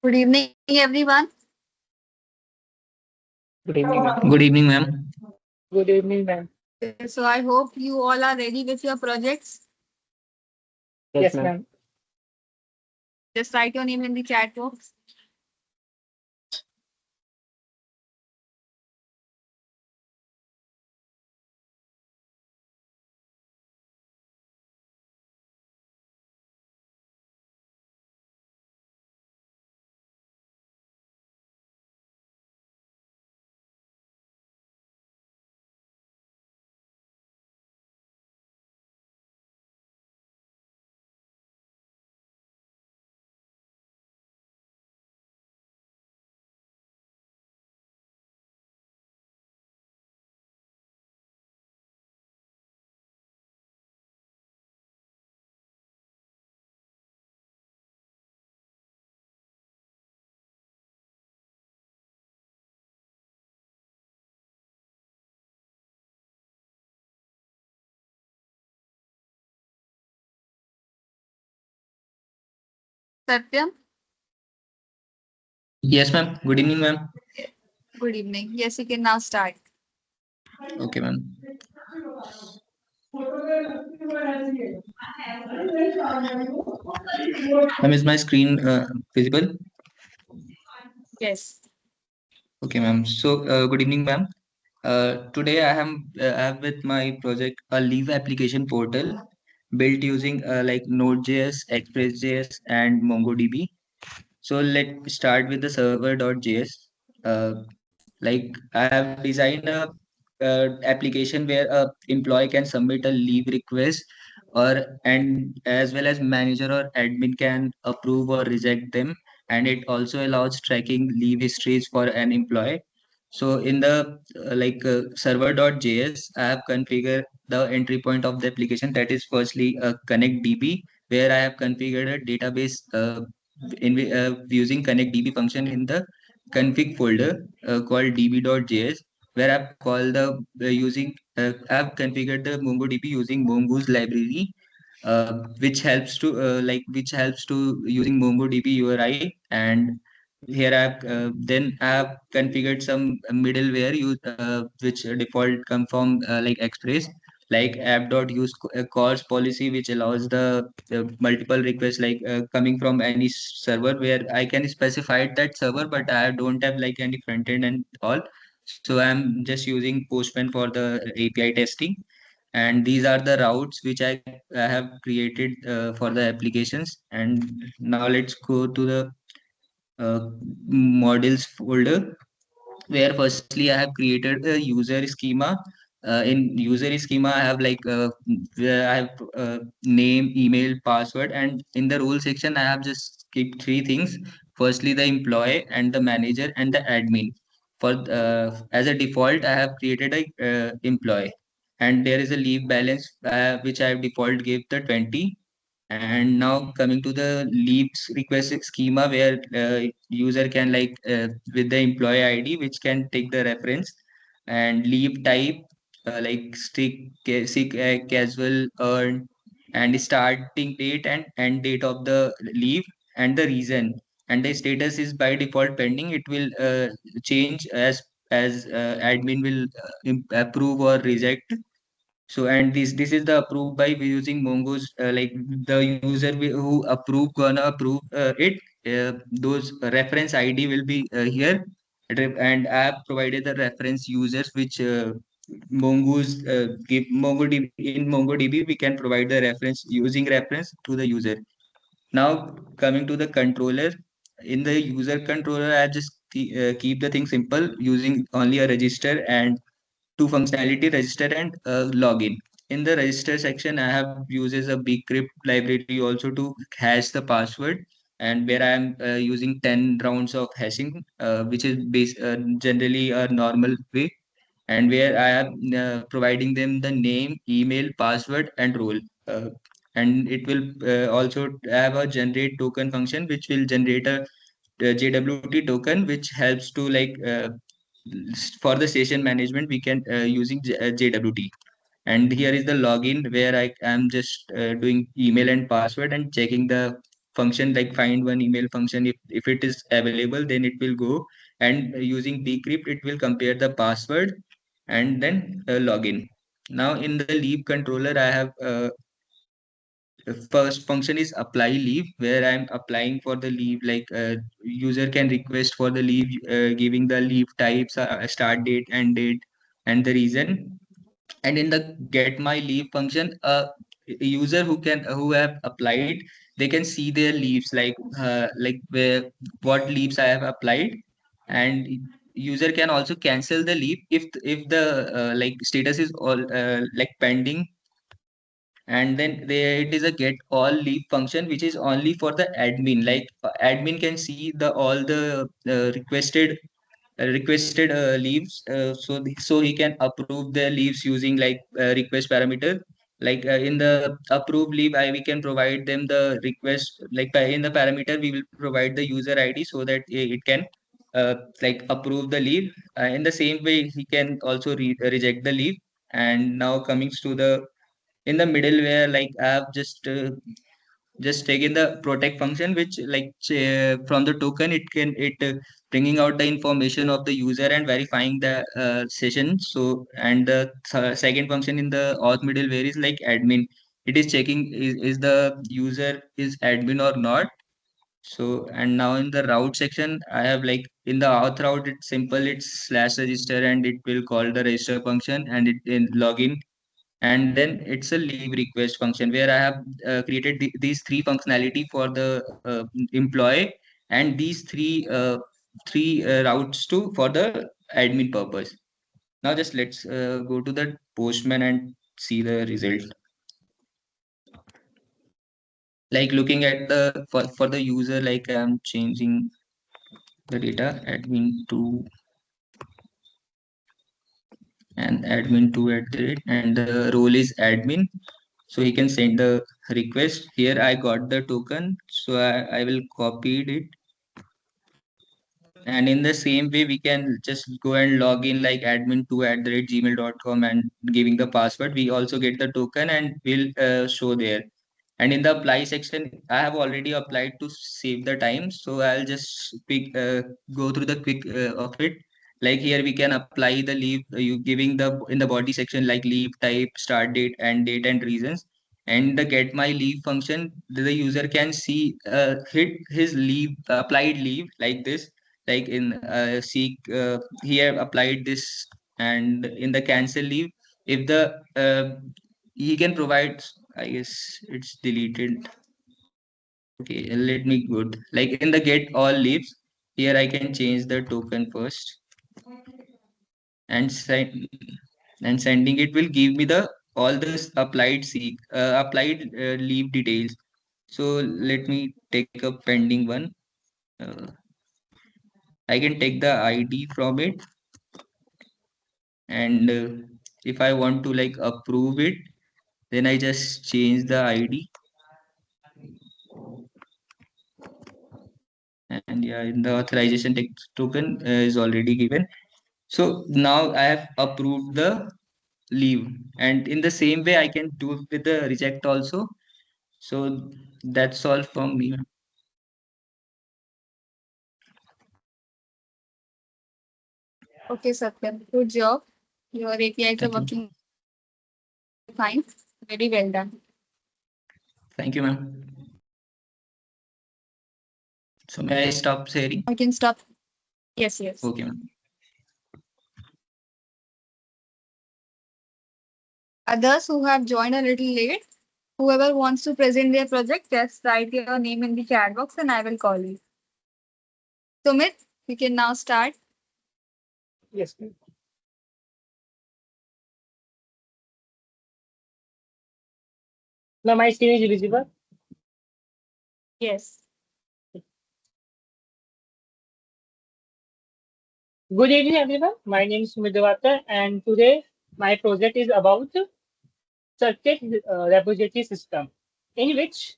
Good evening, everyone. Good evening, ma'am. Good evening, ma'am. Good evening, ma'am. Okay, so I hope you all are ready with your projects. Yes, ma'am. Just write your name in the chat box. Satyam, Yes, ma'am. Good evening, ma'am. good evening. Yes, you can now start. Okay, ma'am. Ma'am, is my screen visible? Yes. Okay, ma'am. So, good evening, ma'am. Today I have with my project a leave application portal built using like Node.js, Express.js, and MongoDB. So let's start with the server.js. Like I have designed a application where a employee can submit a leave request, or and as well as manager or admin can approve or reject them, and it also allows tracking leave histories for an employee. So in the server.js, I have configured the entry point of the application, that is firstly a connect db, where I have configured a database using connect db function in the config folder called db.js, where I've called the I've configured the MongoDB using Mongoose library, which helps to using MongoDB URI. And here I've configured some middleware which default come from like Express, like app.use calls policy, which allows the multiple requests coming from any server, where I can specify that server, but I don't have like any front end and all. So I'm just using Postman for the API testing. And these are the routes which I have created for the applications. And now let's go to the uh, models folder, where firstly I have created a user schema. In user schema, I have where I have name, email, password, and in the role section, I have just kept three things. Firstly, the employee and the manager and the admin. For as a default, I have created a employee, and there is a leave balance which I have default gave the 20. And now coming to the leaves request schema, where user can with the employee ID, which can take the reference, and leave type like sick, casual, earned, and starting date and end date of the leave, and the reason. And the status is by default pending. It will change as admin will approve or reject. So, and this is the approved by using Mongo's, like the user who approve gonna approve it. Those reference ID will be here. And I have provided the reference users which Mongo's give MongoDB. In MongoDB, we can provide the reference using reference to the user. Now coming to the controller, in the user controller, I just keep the thing simple using only a register and two functionality: register and login. In the register section, I have uses a bcrypt library also to hash the password, and where I am using 10 rounds of hashing, which is generally a normal way, and where I am providing them the name, email, password, and role. Uh, and it will also have a generate token function, which will generate a JWT token, which helps to for the session management. We can using JWT. And here is the login, where I am just doing email and password and checking the function like find one email function. If it is available, then it will go, and using decrypt it will compare the password and then login. Now in the leave controller, I have the first function is apply leave, where I'm applying for the leave. Like user can request for the leave, giving the leave types, start date, end date, and the reason. And in the get my leave function, a user who have applied, they can see their leaves, like where what leaves I have applied. And user can also cancel the leave if the like status is all like pending. And then there it is a get all leave function, which is only for the admin. Like admin can see the all the requested leaves, so he can approve the leaves using like request parameter. Like in the approve leave, we can provide them the request, like in the parameter we will provide the user ID so that it can like approve the leave. In the same way he can also reject the leave. And now coming to the in the middleware, like I have just taken the protect function, which from the token it bringing out the information of the user and verifying the session. So and the second function in the auth middleware is like admin. It is checking is the user is admin or not. So and now in the route section, I have like in the auth route, it's simple, it's slash register, and it will call the register function and it in login. And then it's a leave request function where I have created these three functionality for the employee, and these three routes to for the admin purpose. Now just let's go to the postman and see the result. Like looking at the for the user, like I'm changing the data admin to and admin to at the rate, and the role is admin. So he can send the request. Here I got the token, so I will copy it. And in the same way, we can just go and log in like admin2 at the rate gmail.com and giving the password. We also get the token and will show there. And in the apply section, I have already applied to save the time. So I'll just go through the quick of it. Like here we can apply the leave, you giving the in the body section like leave type, start date, and date and reasons. And the get my leave function, the user can see hit his leave applied leave like this. Like in seek he have applied this. And in the cancel leave, if the he can provide, I guess it's deleted. Okay, let me good. Like in the get all leaves, here I can change the token first and send, and sending it will give me the all this applied seek applied leave details. So let me take a pending one. Uh, I can take the ID from it, and if I want to like approve it, then I just change the ID. And yeah, in the authorization text token is already given. So now I have approved the leave, and in the same way I can do it with the reject also. So that's all from me. Okay, Satyam. Good job. Your APIs are Thank you. working fine. Very well done. Thank you, ma'am. So may I stop sharing? I can stop. Yes, yes. Okay, ma'am. Others who have joined a little late, whoever wants to present their project, just write your name in the chat box and I will call you. Sumit, you can now start. Yes, ma'am. Now my screen is visible. Yes. Good evening, everyone. My name is Sumit Devakar, and today my project is about circuit repository system, in which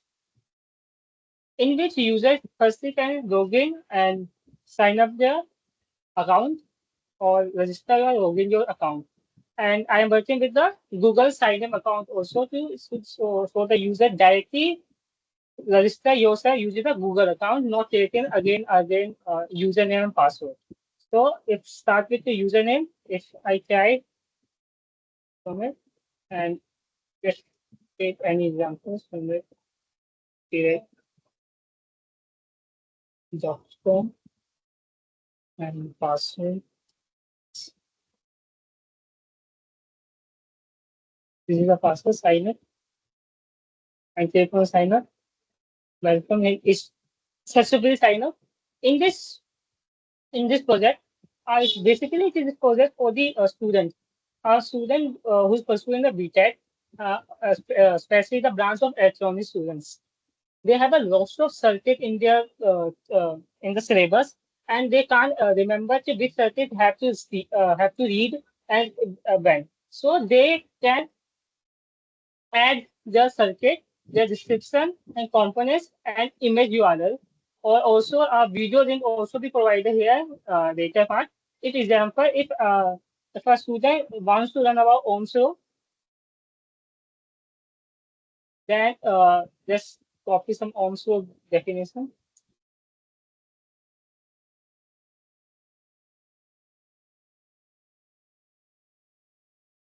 users firstly can log in and sign up their account or register or log in your account. And I am working with the Google Sign Up account also to so the user directly register yourself using a Google account, not creating again username and password. So if start with the username, if I try from it and just take any examples from it, direct.com and password. This is the password sign up and click on sign up. Welcome. It's successfully sign up. In this in this project, basically it is a project for the student. A student who's pursuing the BTech, especially the branch of electronics students. They have a lot of circuit in their in the syllabus, and they can't remember which circuit have to read and when. So they can add the circuit, their description and components and image URL. Or also a video link also be provided here, later part. If example, if a student wants to learn about Ohm's law, then just copy some Ohm's law definition.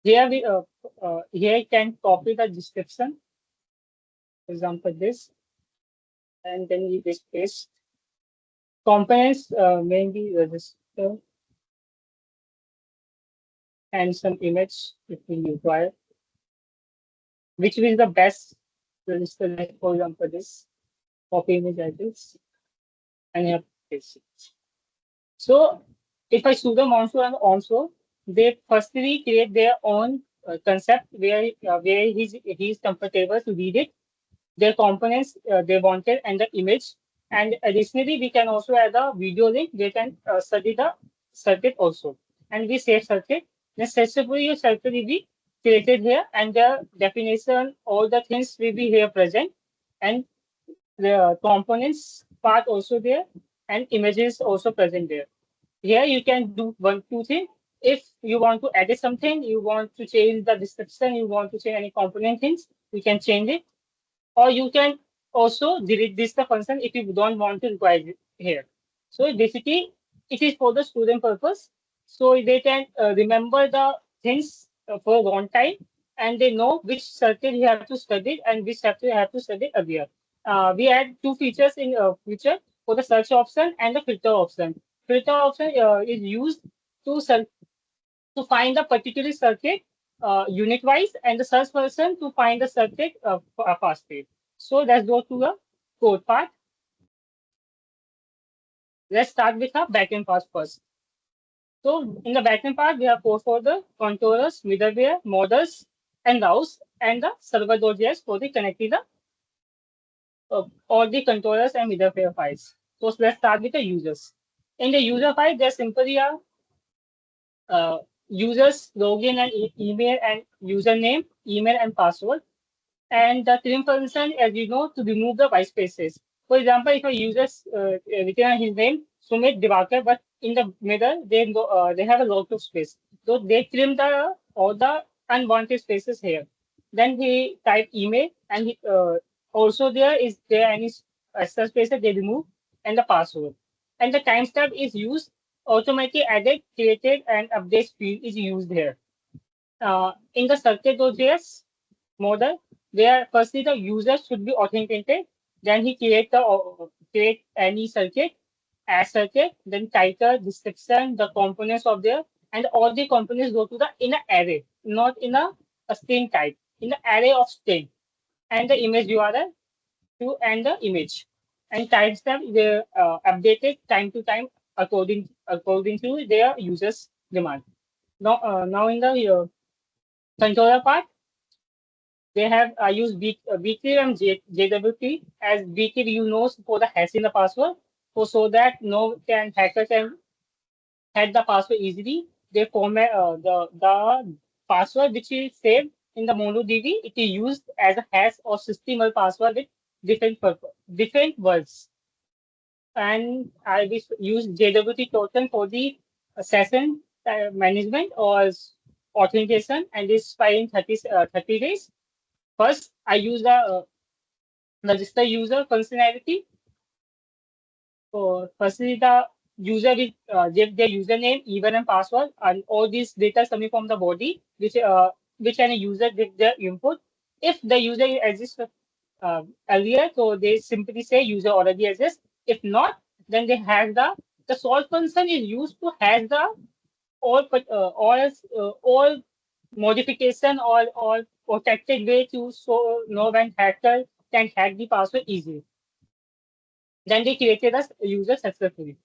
Here you can copy the description, for example this, and then you just paste. Components mainly register and some image if we require. Which is the best register, like for example this copy image address and you have this. So if a student wants to run also, they firstly create their own concept where he's comfortable to read it, their components they wanted and the image, and additionally we can also add a video link. They can study the circuit also, and we save circuit. Then successfully your circuit will be created here, and the definition, all the things will be here present, and the components part also there, and images also present there. Here you can do one, two things. If you want to edit something, you want to change the description, you want to change any component things, you can change it, or you can also delete this the function if you don't want to require it here. So basically, it is for the student purpose, so they can remember the things for a long time, and they know which circuit you have to study and which circuit you have to study earlier. We add two features in future for the search option and the filter option. Filter option is used to to find the particular circuit unit wise, and the search person to find the circuit fastly. So let's go to the code part. Let's start with the backend part first. So in the backend part, we have code for the controllers, middleware, models, and routes, and the server.js for the connecting the all the controllers and middleware files. So let's start with the users. In the user file, there's simply a users login and email and username, email and password. And the trim function, as you know, to remove the white spaces. For example, if a user written his name Sumit Divakar, but in the middle they have a lot of space, so they trim the all the unwanted spaces here. Then he type email, and also there any extra spaces they remove, and the password. And the timestamp is used. Automatically added, created, and update field is used here. In the circuit.js model, where firstly the user should be authenticated, then he create any circuit, add circuit, then title, description, the components of there, and all the components go to the in an array, not in a string type, in the array of string, and the image URL to and the image, and timestamp they updated time to time according to their users demand. Now in the controller part, they have used BK and JWT, as BK you know for the hashing the password, so that no can hacker can hack the password easily. They format the password which is saved in the MongoDB. It is used as a hash or system password with different words. And I will use JWT token for the session management or authentication, and this file in 30 days. First, I use the register user functionality. So firstly, the user will give their username, email, and password, and all these data coming from the body, which any user give their input. If the user exists earlier, so they simply say user already exists. If not, then they have the sort function is used to hash the all modification or all protected way to so know when hacker can hack the password easily. Then they created a user successfully.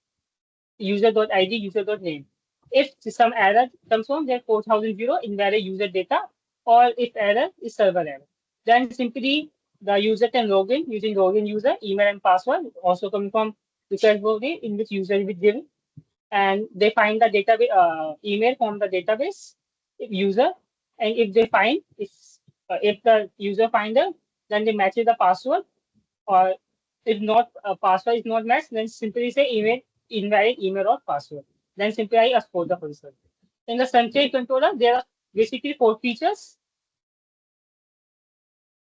User.id, user.name. If some error comes from their 4000 invalid user data, or if error is server error, then simply the user can log in using login user, email and password, also coming from request body in which user will give, and they find the database email from the database user, and if they find if the user find it, then they match the password, or if not password is not matched, then simply say email invalid email or password. Then simply I export the function. In the Sunshine controller, there are basically four features: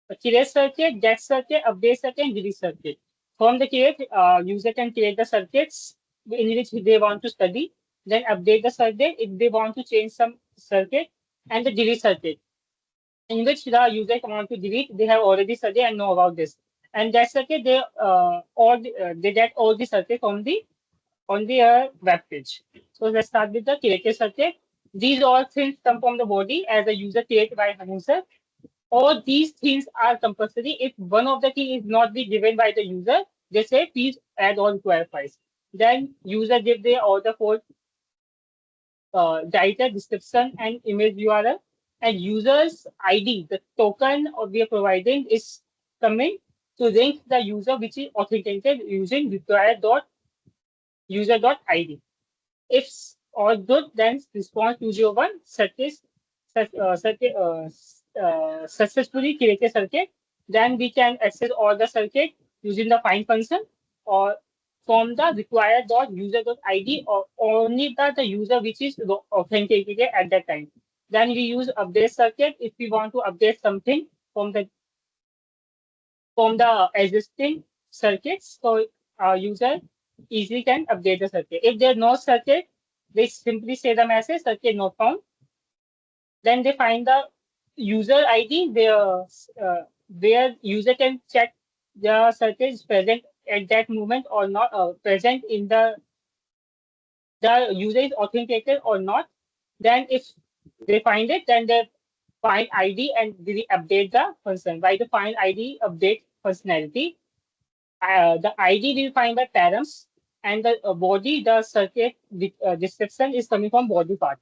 a create circuit, get circuit, update circuit, and delete circuit. From the create, user can create the circuits in which they want to study, then update the circuit if they want to change some circuit, and the delete circuit in which the user want to delete, they have already studied and know about this. And that circuit, they get all the circuit on the web page. So let's start with the created circuit. These all things come from the body as a user created by user. All these things are compulsory. If one of the thing is not be given by the user, they say please add all required files. Then user give the order for data description and image URL, and users ID, the token of we are providing is coming to link the user which is authenticated using required dot user dot ID. If all good, then response 201 successfully created circuit. Then we can access all the circuit using the find function, or from the required dot user dot ID, or only the user which is authenticated at that time. Then we use update circuit if we want to update something from the existing circuits. So our user easily can update the circuit. If there's no circuit, they simply say the message circuit not found. Then they find the user ID where user can check the circuit is present at that moment or not, present in the user is authenticated or not. Then if they find it, then they find ID and they update the function. By the find ID update functionality, the ID will find by params, and the body, the circuit description is coming from body part.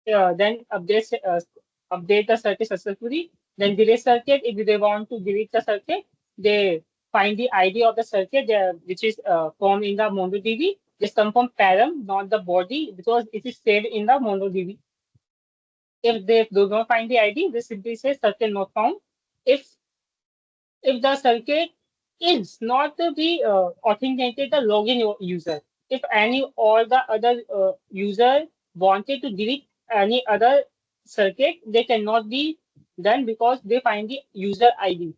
Then update the circuit successfully. Then delete circuit. If they want to delete the circuit, they find the ID of the circuit which is formed in the MongoDB. Just come from param, not the body, because it is saved in the MongoDB. If they do not find the ID, they simply say circuit not found. If if the circuit is not to be authenticated the login user, if any or the other user wanted to delete any other circuit, they cannot be done because they find the user ID.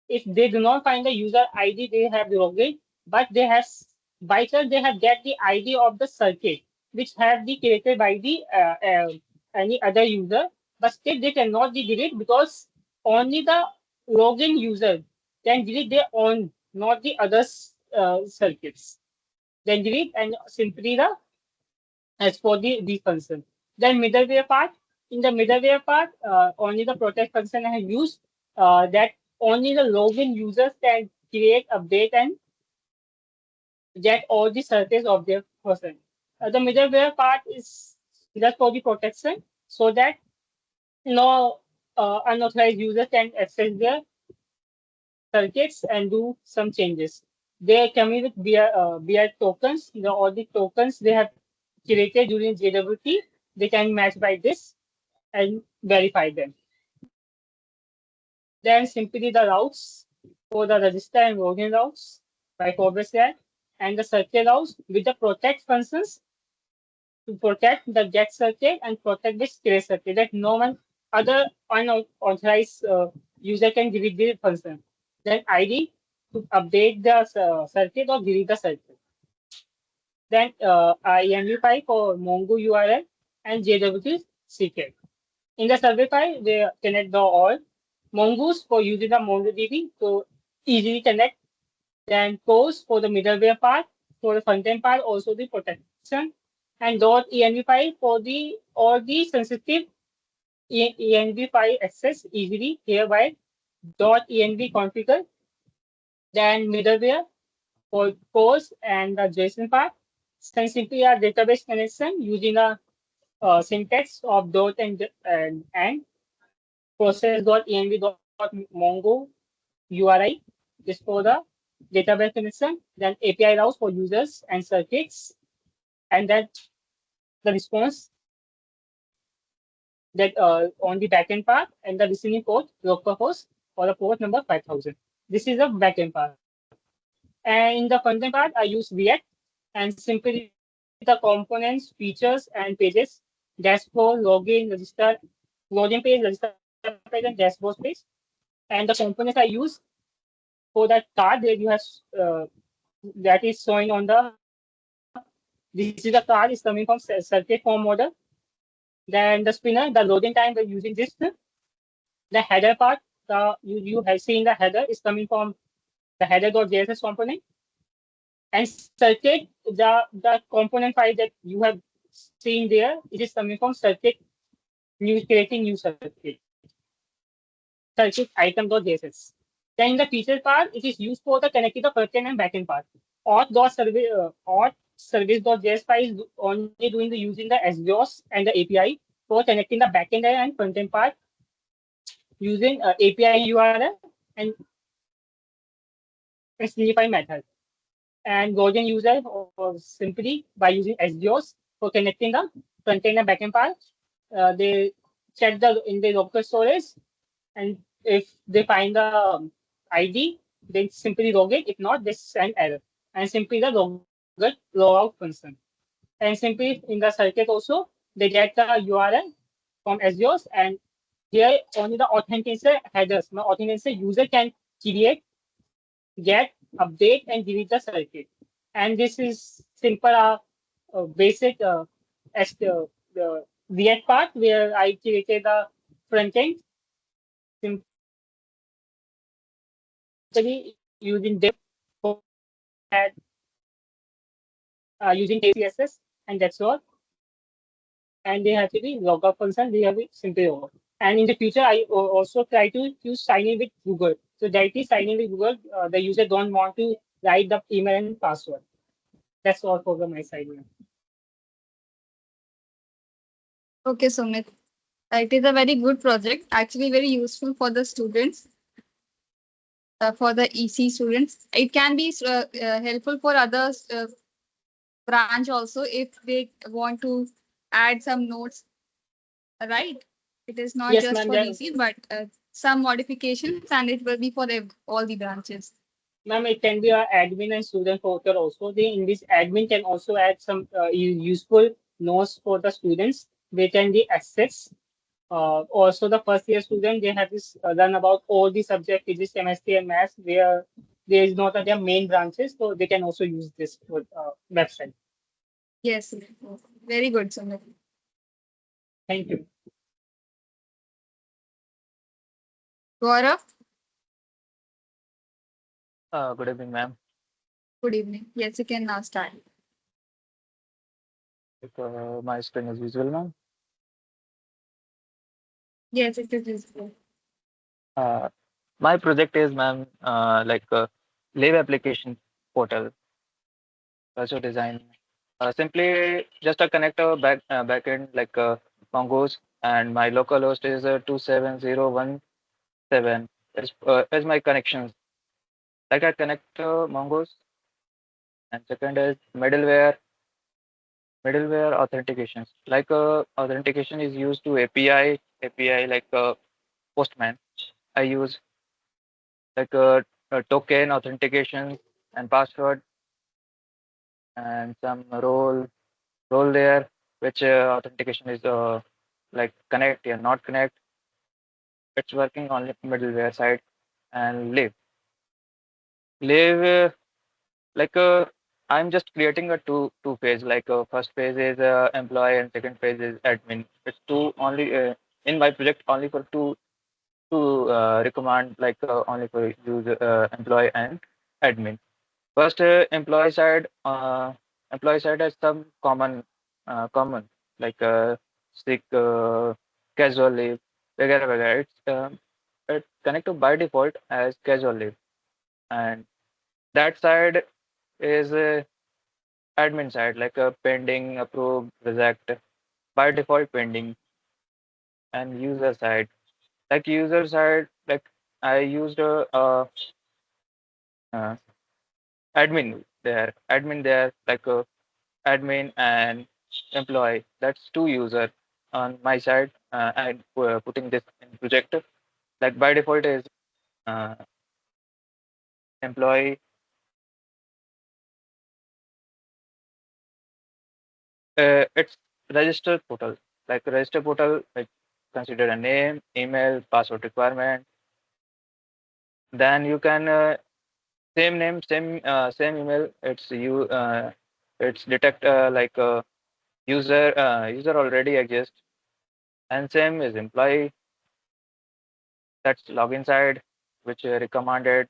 If they do not find the user ID, they have the login, but they have by chance they have get the ID of the circuit which have the created by the any other user, but still they cannot be delete because only the login user can delete their own, not the others circuits. Then delete and simply the as for the function. Then middleware part. In the middleware part, only the protect function I have used that only the login users can create, update, and get all the circuits of their person. The middleware part is just for the protection so that no unauthorized user can access their circuits and do some changes. They come in with BR tokens. All the tokens they have created during JWT, they can match by this and verify them. Then simply the routes for the register and login routes by Forbes and the circuit routes with the protect functions to protect the get circuit and protect the stray circuit that no one other unauthorized user can delete the function. then ID to update the circuit or delete the circuit. Then env file for Mongo URL and JWT secret. In the survey file, they connect the all Mongoose for using the MongoDB to easily connect. Then pose for the middleware part, for the front-end part, also the protection, and .env file for the all the sensitive env file access easily hereby .env configure. Then middleware for pose and the JSON part. Then simply a database connection using a syntax of dot and process.env.mongo URI is for the database connection, then API routes for users and circuits, and that the response that on the backend part and the listening port localhost for the port number 5000. This is the backend part. And in the frontend part, I use React and simply the components, features, and pages, dashboard, login, register, login page, register page, and dashboard page. And the components I use for that card that you have uh, that is showing on the this is the card is coming from circuit form model. Then the spinner, the loading time we're using this. The header part, you have seen the header is coming from the header.js component. And circuit, the component file that you have seen there, it is coming from circuit new creating new circuit item.js. Then in the feature part, it is used for the connecting the front end and backend part. Auth service.js file is only doing the using the exhaust and the API for connecting the backend and front end part using API URL and specify method. And Gaussian user or simply by using exhaust for connecting the front end and backend part, they check the in the local storage, and if they find the ID, they simply log it. If not, they send error. And simply the logout function. And simply in the circuit also, they get the URL from Axios, and here only the authentication headers. Now authentication user can create, get, update, and delete the circuit. And this is simple, basic as the React part where I created the front end simply using div for that using CSS, and that's all. And they have to be logout function. They have to be simply over. And in the future, I also try to use sign in with Google. So directly sign in with Google, the user don't want to write the email and password. That's all for my side. Okay, Sumit. It is a very good project, actually very useful for the students, for the EC students. It can be helpful for others branch also if they want to add some notes, right? It is not Yes, just ma'am. for EC, but some modifications, and it will be for all the branches. Ma'am, it can be a admin and student portal also. In this admin can also add some useful notes for the students. They can be access. Also, the first year student they have this learn about all the subject physics, chemistry, and maths. Where there is not their main branches, so they can also use this website. Yes, very good, Sumit. Thank you. Gaurav, Good evening, ma'am. good evening. Yes, you can now start. My screen is visual, ma'am. Yes, it is useful. Uh, my project is, ma'am, live application portal, also design. Simply just a connector backend Mongoose, and my local host is 27017. Is my connections like a connector Mongoose, and second is middleware authentications. Authentication is used to API Postman. I use a token authentication and password and some role there, which authentication is like connect or not connect. It's working on the middleware side and live. Live like I'm just creating a two phase. Like first phase is employee and second phase is admin. It's two only in my project only for two recommend like only for user employee and admin. First, employee side has some common like sick, casual leave, वगैरह वगैरह. It's connected by default as casual leave, and that side is admin side like pending, approved, reject, by default pending, and user side like user side like I used uh, admin there like admin and employee. That's two user on my side and putting this in project. Like by default is uh, employee. It's register portal. Like register portal, like consider a name, email, password requirement. Then you can same name, same email. It's detect like user already exists, and same is employee. That's login side, which recommended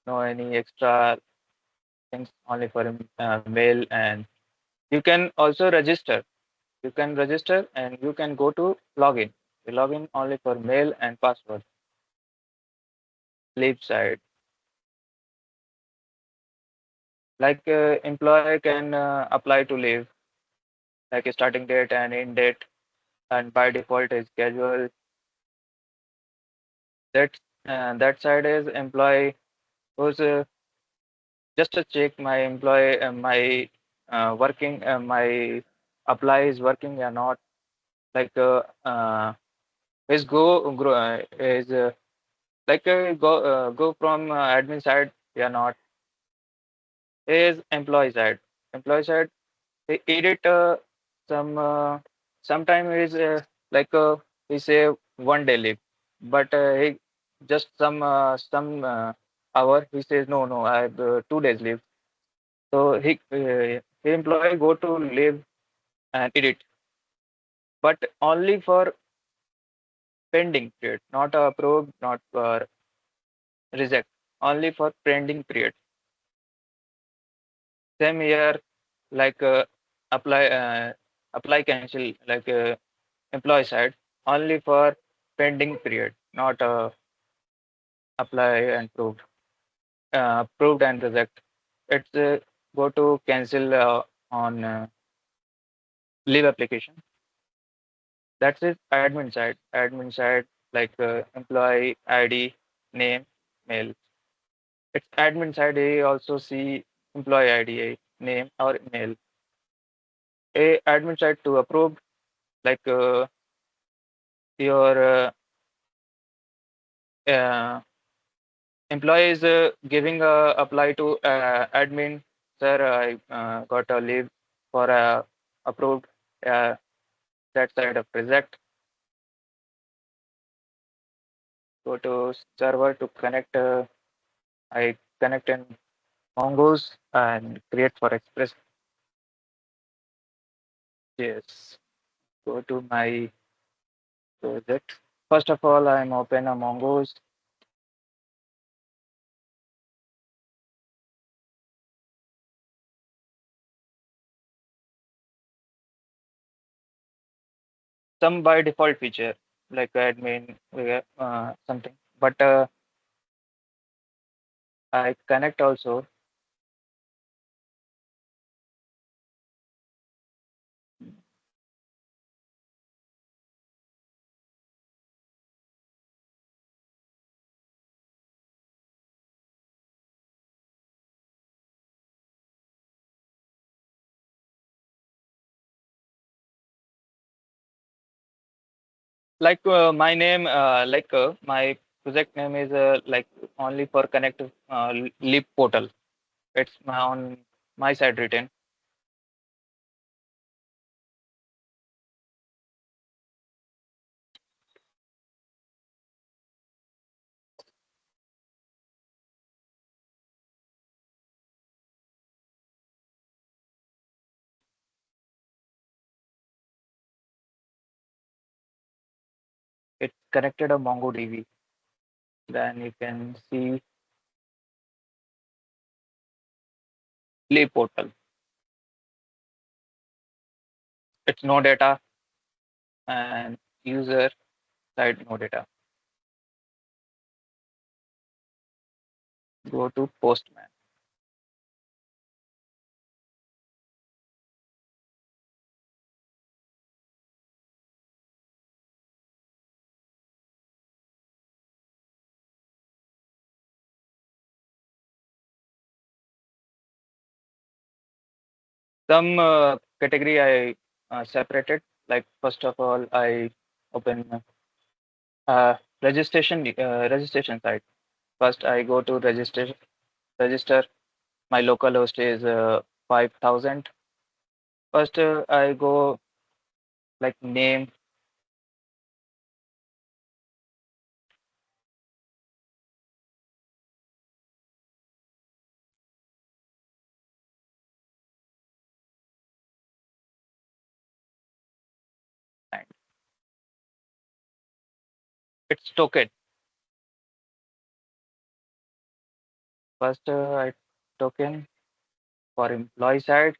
no any extra things only for mail. And you can also register. You can register and you can go to login. You log in only for mail and password. Leave side. Like employee can apply to leave, like a starting date and end date, and by default is schedule. That that side is employee who's just to check my employee my working my apply is working or not. Like is is like go from admin side or not. Is employee side. Employee side they edit some sometime is like we say 1 day leave, but he just some hour he says no I have 2 days leave. So he employee go to leave and edit, but only for pending period, not approved, not for reject, only for pending period. Same here, like apply cancel, like employee side, only for pending period, not apply and approved and reject. It's go to cancel on leave application. That's it. Admin side. Admin side like employee ID, name, mail. It's admin side. They also see employee ID, name or mail. A admin side to approve like your uh, employee is giving a apply to admin. Sir, I got a leave for approved. Uh, that side of reject. Go to server to connect. I connect in Mongoose and create for Express.js. Go to my project. First of all, I'm open a Mongoose. Some by default feature like admin, something. But I connect also. Like my name, like my project name is like only for connect leap portal. It's on my side written. connected a MongoDB. Then you can see Play portal. It's no data and user side no data. Go to Postman. Some category I separated. Like first of all, I open registration site. First, I go to register. My local host is 5,000. First, I go like name. And it's token. First, I token for employee side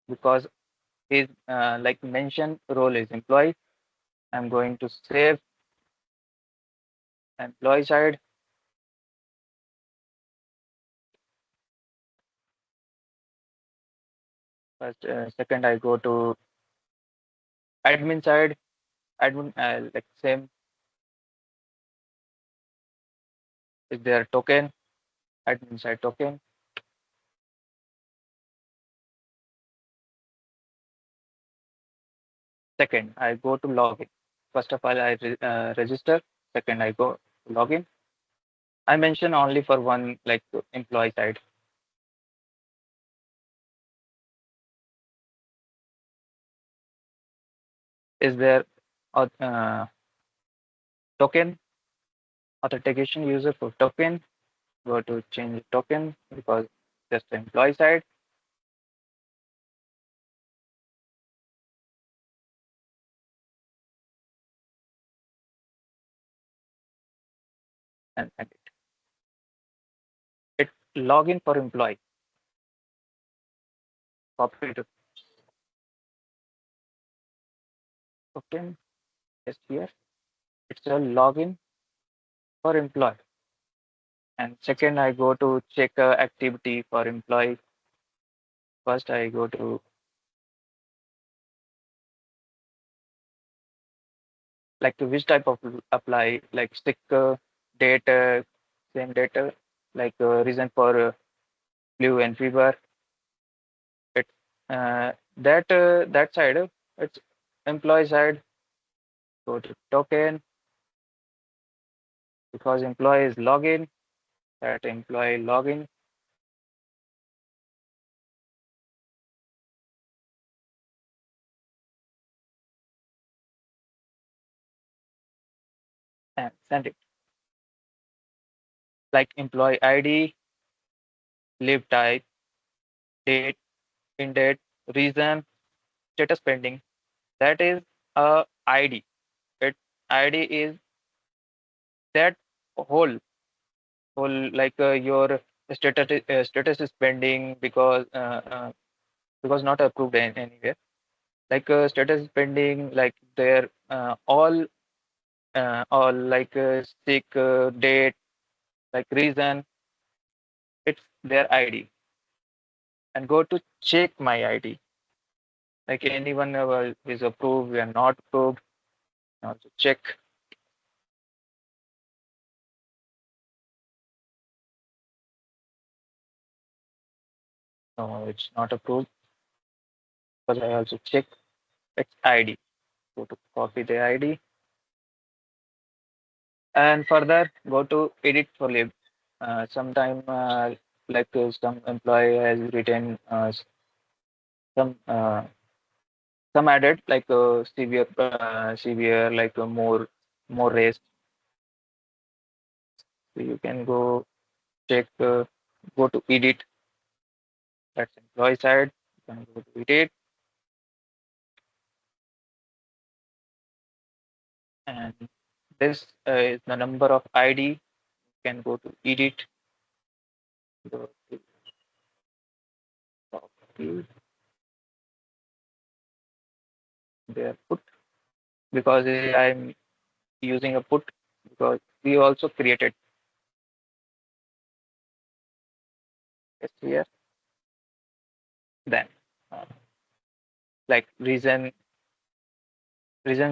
because his like mention role is employee. I'm going to save employee side. First, second, I go to admin side. Admin like same is their token. Admin side token. Second, I go to login. First of all, I register. Second, I go to login. I mention only for one like employee side. Is there token authentication user for token? Go to change token because just the employee side. And it login for employee. Copy to token. Yes, here. It's a login for employee. And second, I go to check activity for employee. First, I go to like which type of apply, like stick date, same data, like reason for flu and fever. It that side, it's employee side. Go to token because employee is login. That employee login and send it. Like employee ID, leave type, date, in date, reason, status pending. That is a ID. It ID is that whole like your status is pending because not approved anywhere. Like status is pending, like their all like stick date, like reason. It's their ID. And go to check my ID. Like anyone is approved, we are not approved. Also check. No, it's not approved because I also check its ID. Go to copy the ID and further go to edit for lib. Sometime like some employee has written some some added like severe like more race. So you can go check go to edit. That's employee side. You can go to edit and This is the number of ID. You can go to edit, go to copy, there put, because I'm using a put because we also created this here. Then like reason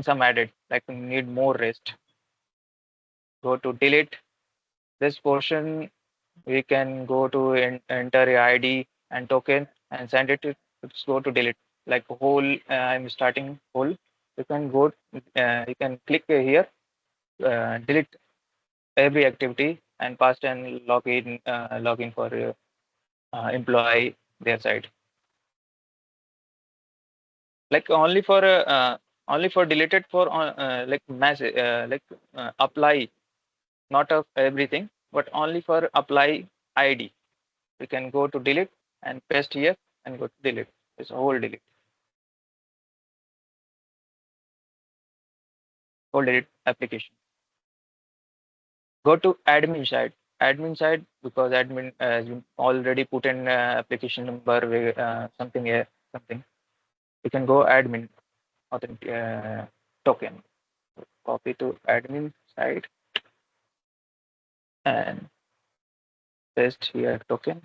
some added, like we need more rest. Go to delete this portion. We can go to enter a ID and token and send it to, let's go to delete, like whole. I'm starting whole. You can go, you can click here, delete every activity and pass and login for employee their side, like only for deleted for like mass apply, not of everything but only for apply ID. We can go to delete and paste here and go to delete. It's whole delete application. Go to admin side. Admin side because admin you already put in application number something here something. You can go admin authentic token. Copy to admin side and paste here token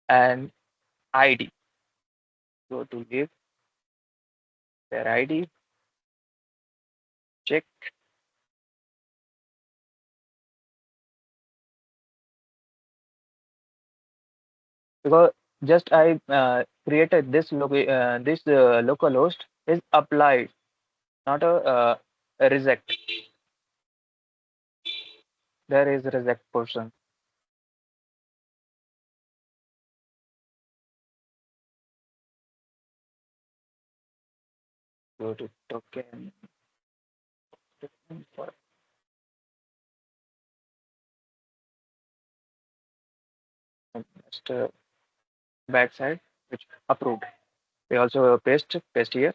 and ID. Go to leave their ID. Check because just I created this local host is applied, not a reject. There is reject portion. Go to token for just backside which approved. We also paste here.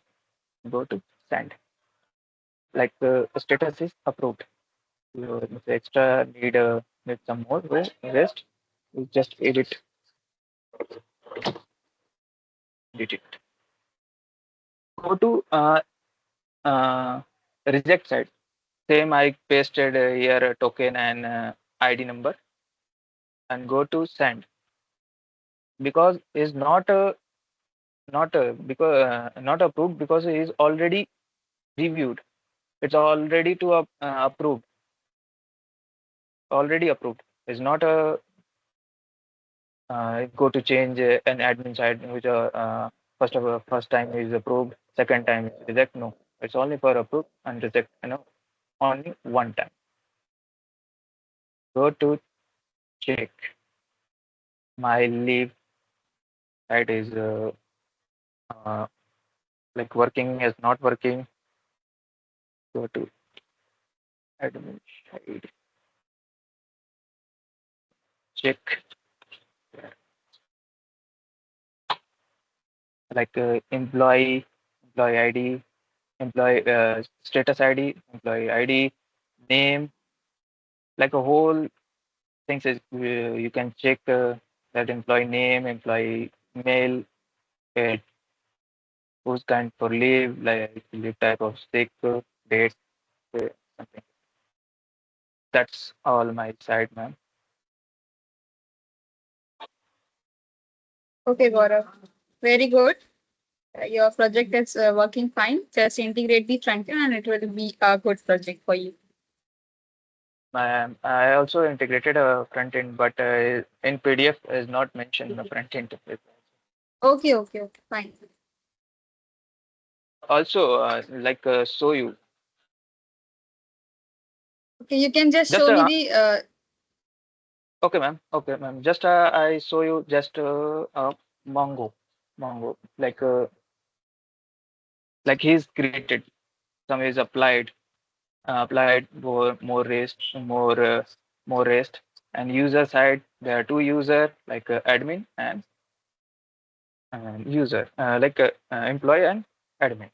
Go to send. Like the status is approved. If extra need some more rest, we just edit it. Go to reject side. Same I pasted here a token and ID number and go to send because is not approved because it is already reviewed. It's already to approved. Already approved. It's not a go to change an admin side which first time is approved, second time is reject. No, it's only for approve and reject. Only one time. Go to check my leave side is uh, like working is not working. Go to admin side, check like employee ID, employee status ID, employee ID, name, like a whole things is you can check that employee name, employee email, uh, who's kind for leave, like leave type of sick, date, something. That's all my side, ma'am. Okay, Gaurav. Very good. Your project is working fine. Just integrate the front end and it will be a good project for you. I also integrated a front end, but in PDF is not mentioned the front end. Okay, okay, okay, fine. Also, like show you Okay, you can just just show me the okay, ma'am. Okay, ma'am. Just I show you just Mongo, Mongo. Like he's created, some is applied more rest, more rest. And user side, there are two user like admin and user like employee and admin.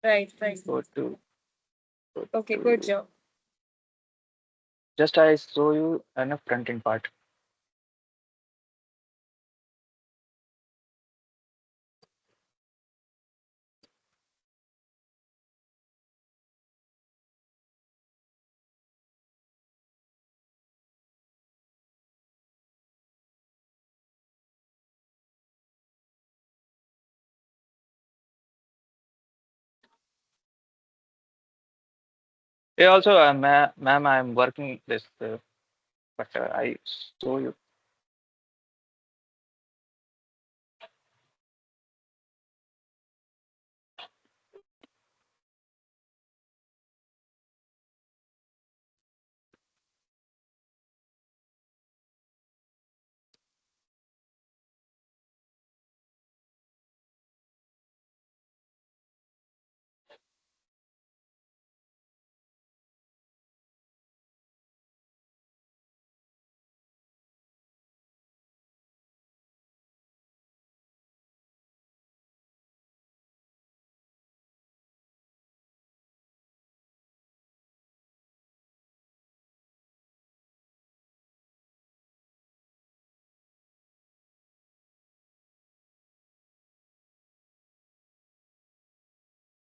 right, right. Go to Okay, to good you. job. Just I show you in a front end part. Yeah, also, ma'am, I'm working this, but I show you.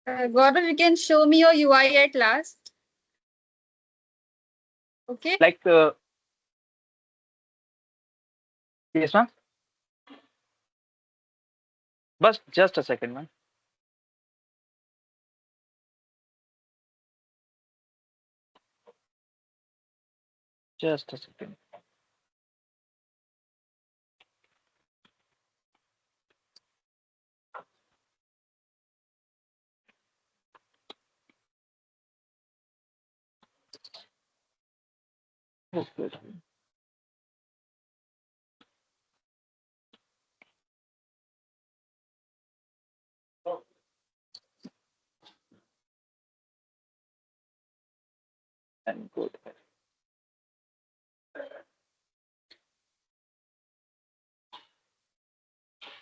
Gaurav, you can show me your UI at last. Okay. Like, yes, ma'am. But just a second, ma'am. Just a second. Okay. And go there.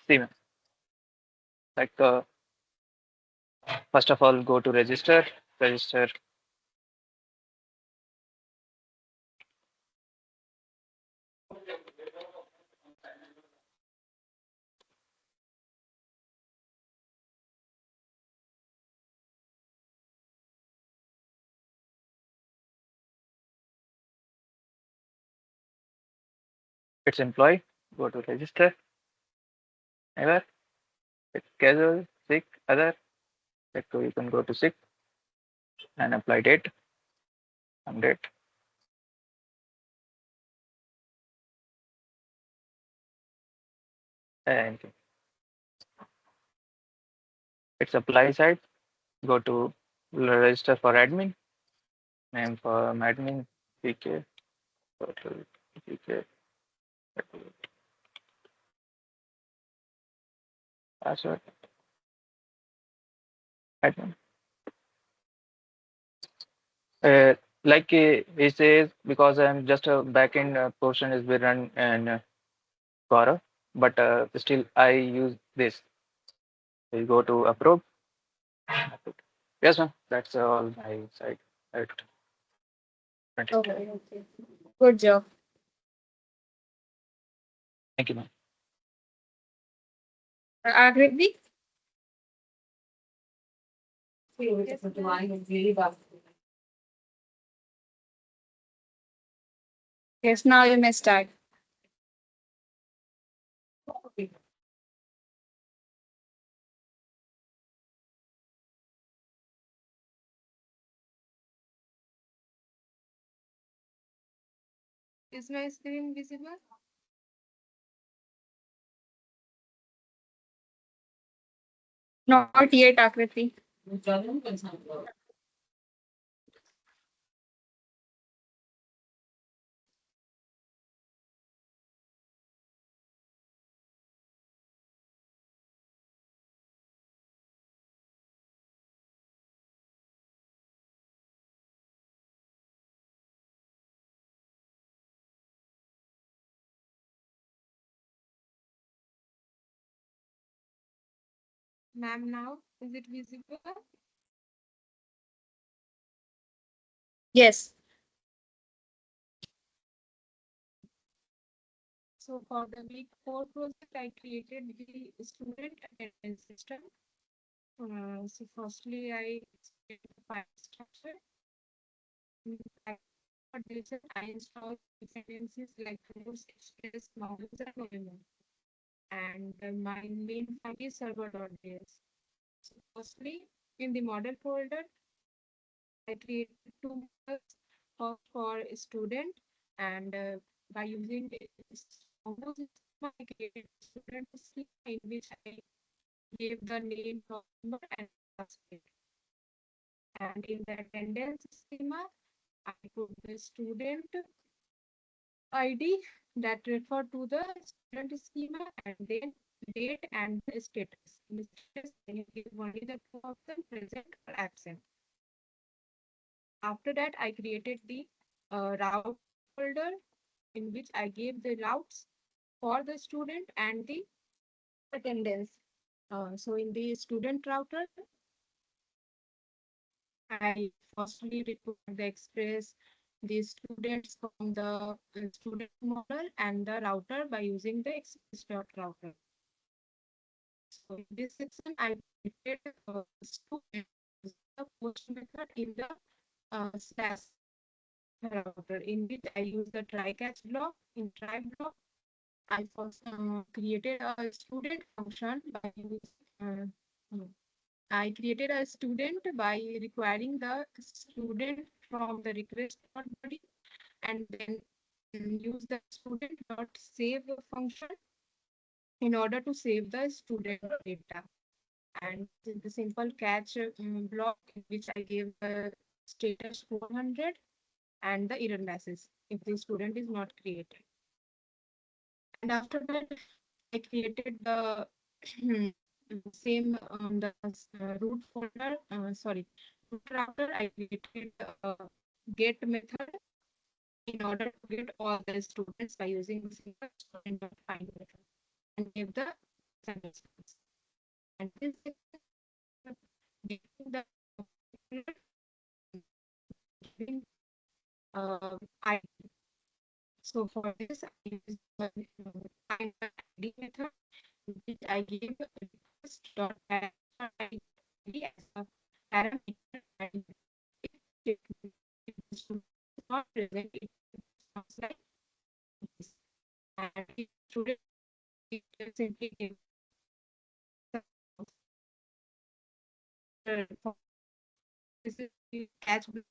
See, ma'am. Like, first of all, go to register. Register. It's employee. Go to register. Ever. It's casual. Sick. Other. Like, you can go to sick and apply date. And date. And it's apply side. Go to register for admin. Name for admin. PK. Total. PK. Password. Admin. Uh, like it says, because I'm just a backend portion is be run in Quora, but still I use this. We go to approve. Yes, ma'am. That's all my side. Right. Thank Okay, okay. Good job. you, ma'am. Akriti? Yes, now you may start. Is my screen visible? Not yet, Akriti. Ma'am, now is it visible? Yes. So for the week 4 project, I created the student attendance system. So firstly, I created the file structure. I, for this, I installed dependencies like Force, Express, modules, and November. And my main file is server.js. So firstly, in the model folder, I created two models for a student, and by using modules, I created a student schema in which I gave the name, roll number, and class grade. And in the attendance schema, I put the student ID that refer to the student schema, and then date and the status. In the status, I give only the two options, present or absent. After that, I created the route folder in which I gave the routes for the student and the attendance. So in the student router, I firstly required the express the students from the student model and the router by using the express.router. So in this section, I created student the post method in the slash router in which I use the try catch block. In try block, I first created a student function by using no, I created a student by requiring the student from the request body, and then use the student dot save function in order to save the student data. And the simple catch block in which I gave the status 400 and the error message if the student is not created. And after that, I created the same on the root folder, root router. I created get method in order to get all the students by using the simple student.find method and give the response. And this is getting the giving ID. So for this, I use the find the ID method, which I give request dot ID as a parameter, and if the student is not present, it sounds like this. And if student it simply give for this is the catch block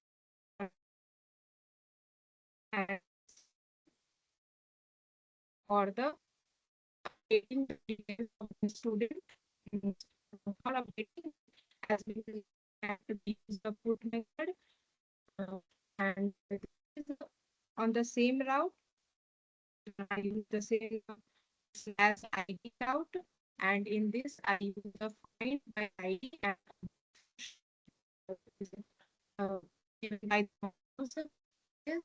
and for the updating the details of the student. mm, for updating as we have to use the put method, uh, and this is on the same route. I use the same slash ID route, and in this I use the find by ID and uh, given by the user is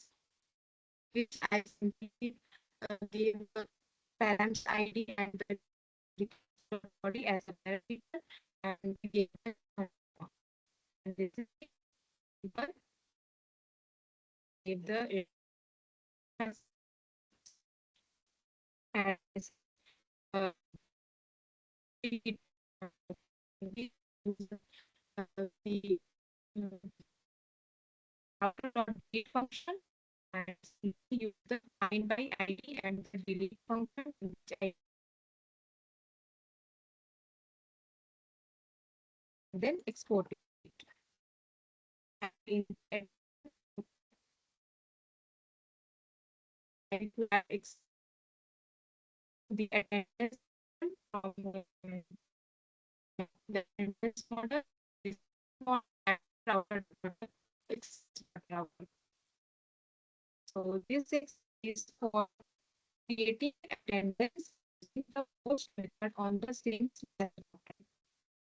which I simply gave the parents ID and the request body as a parameter, and we gave the and this is the give the and uh, we use the router.delete function and simply use the find by ID and the delete function, which I then export it. And in and to the attendance from the attendance model, this model and router router. So this is for creating attendance using the post method on the same slash router.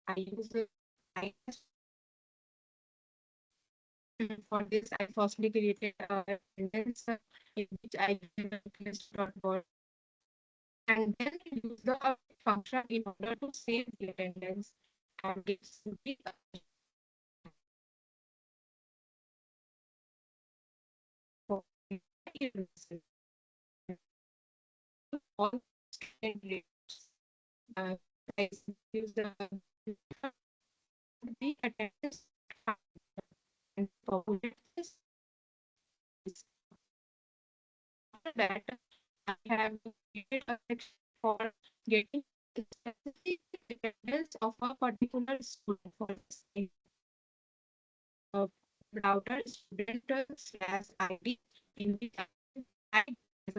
I use the I for this I firstly created a attendance in which I give the request.body and then use the update function in order to save the attendance and give simply error message. And all student reports, I use the attendance and populate this. After that, I have created a section for getting the specific attendance of a particular student for this uh, router student slash ID in which I as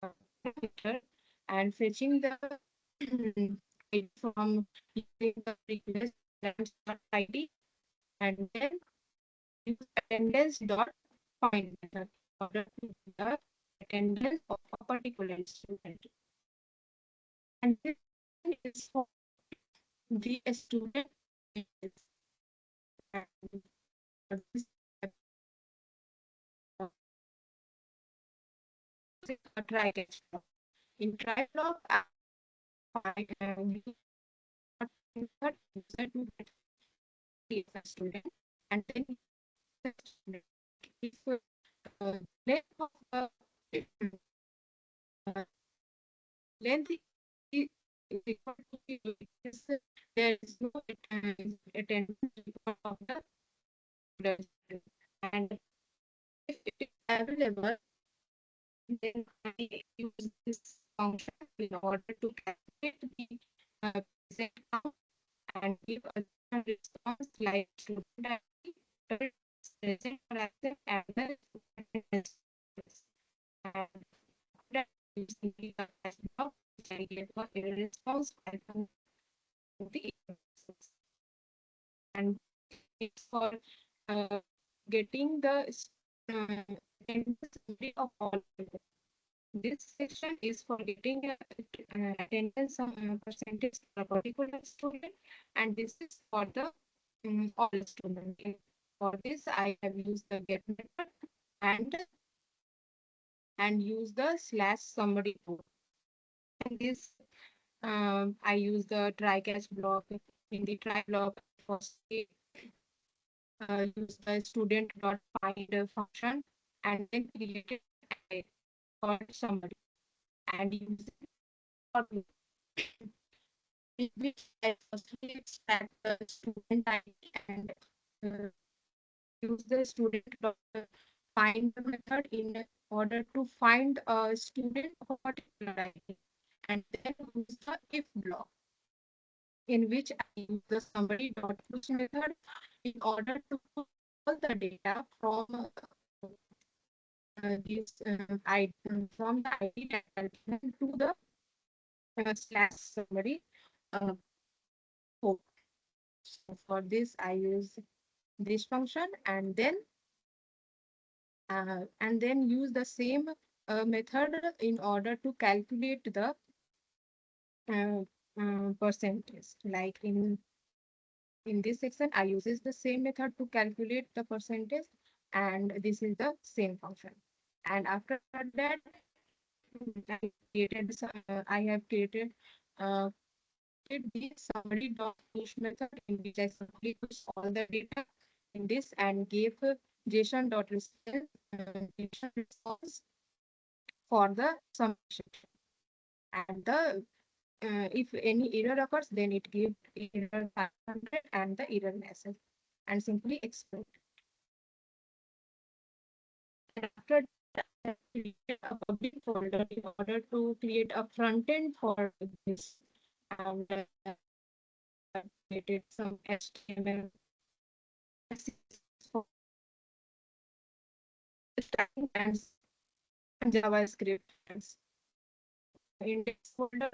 a parameter and fetching the ID from using the request start ID and then use attendance dot find method in order to do the attendance of a particular student. And this is for the student is and for this uh, a try catch block. In try block, I use that user to get a student and then the student if length of uh, length is equal to is there is no attendance record of the student and if it is available then I use this function in order to calculate the present count and give a response like student ID, present or absent, and the student status. And that using the as block, which I get a error response and the error message. And it's for uh, getting the attendance summary of all. This section is for getting attendance percentage for a particular student, and this is for the all students. For this, I have used the get method and use the slash summary code. And this I use the try catch block. In the try block, firstly use the student dot find function and then created array called summary and use it for in which I firstly extract the student ID and uh, use the student dot find method in order to find a student of a particular ID and then use the if block in which I use the summary dot push method in order to pull all the data from this from the ID that are given to the slash summary code. So for this, I use this function and then use the same method in order to calculate the uh, percentage. Like in this section, I uses the same method to calculate the percentage, and this is the same function. And after that, I have created uh, the summary dot push method in which I simply push all the data in this and gave JSON dot JSON response for the summation. And the if any error occurs, then it gives error 500 and the error message and simply export. And after that, I created a public folder in order to create a front end for this and created some HTML for starting and JavaScript. In this folder,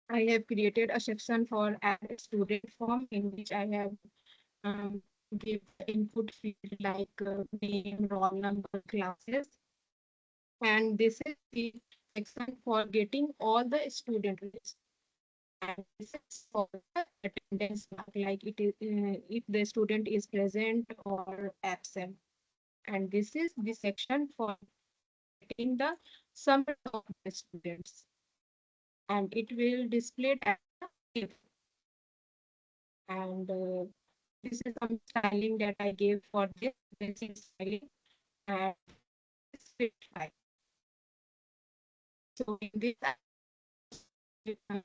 I have created a section for add student form in which I have um, give the input field like name, roll number, classes, and this is the section for getting all the student list. And this is for the attendance mark, like it is if the student is present or absent. And this is the section for getting the summary of the students, and it will display as a if. And this is some styling that I gave for this basic styling. And script file. So in this, I uh,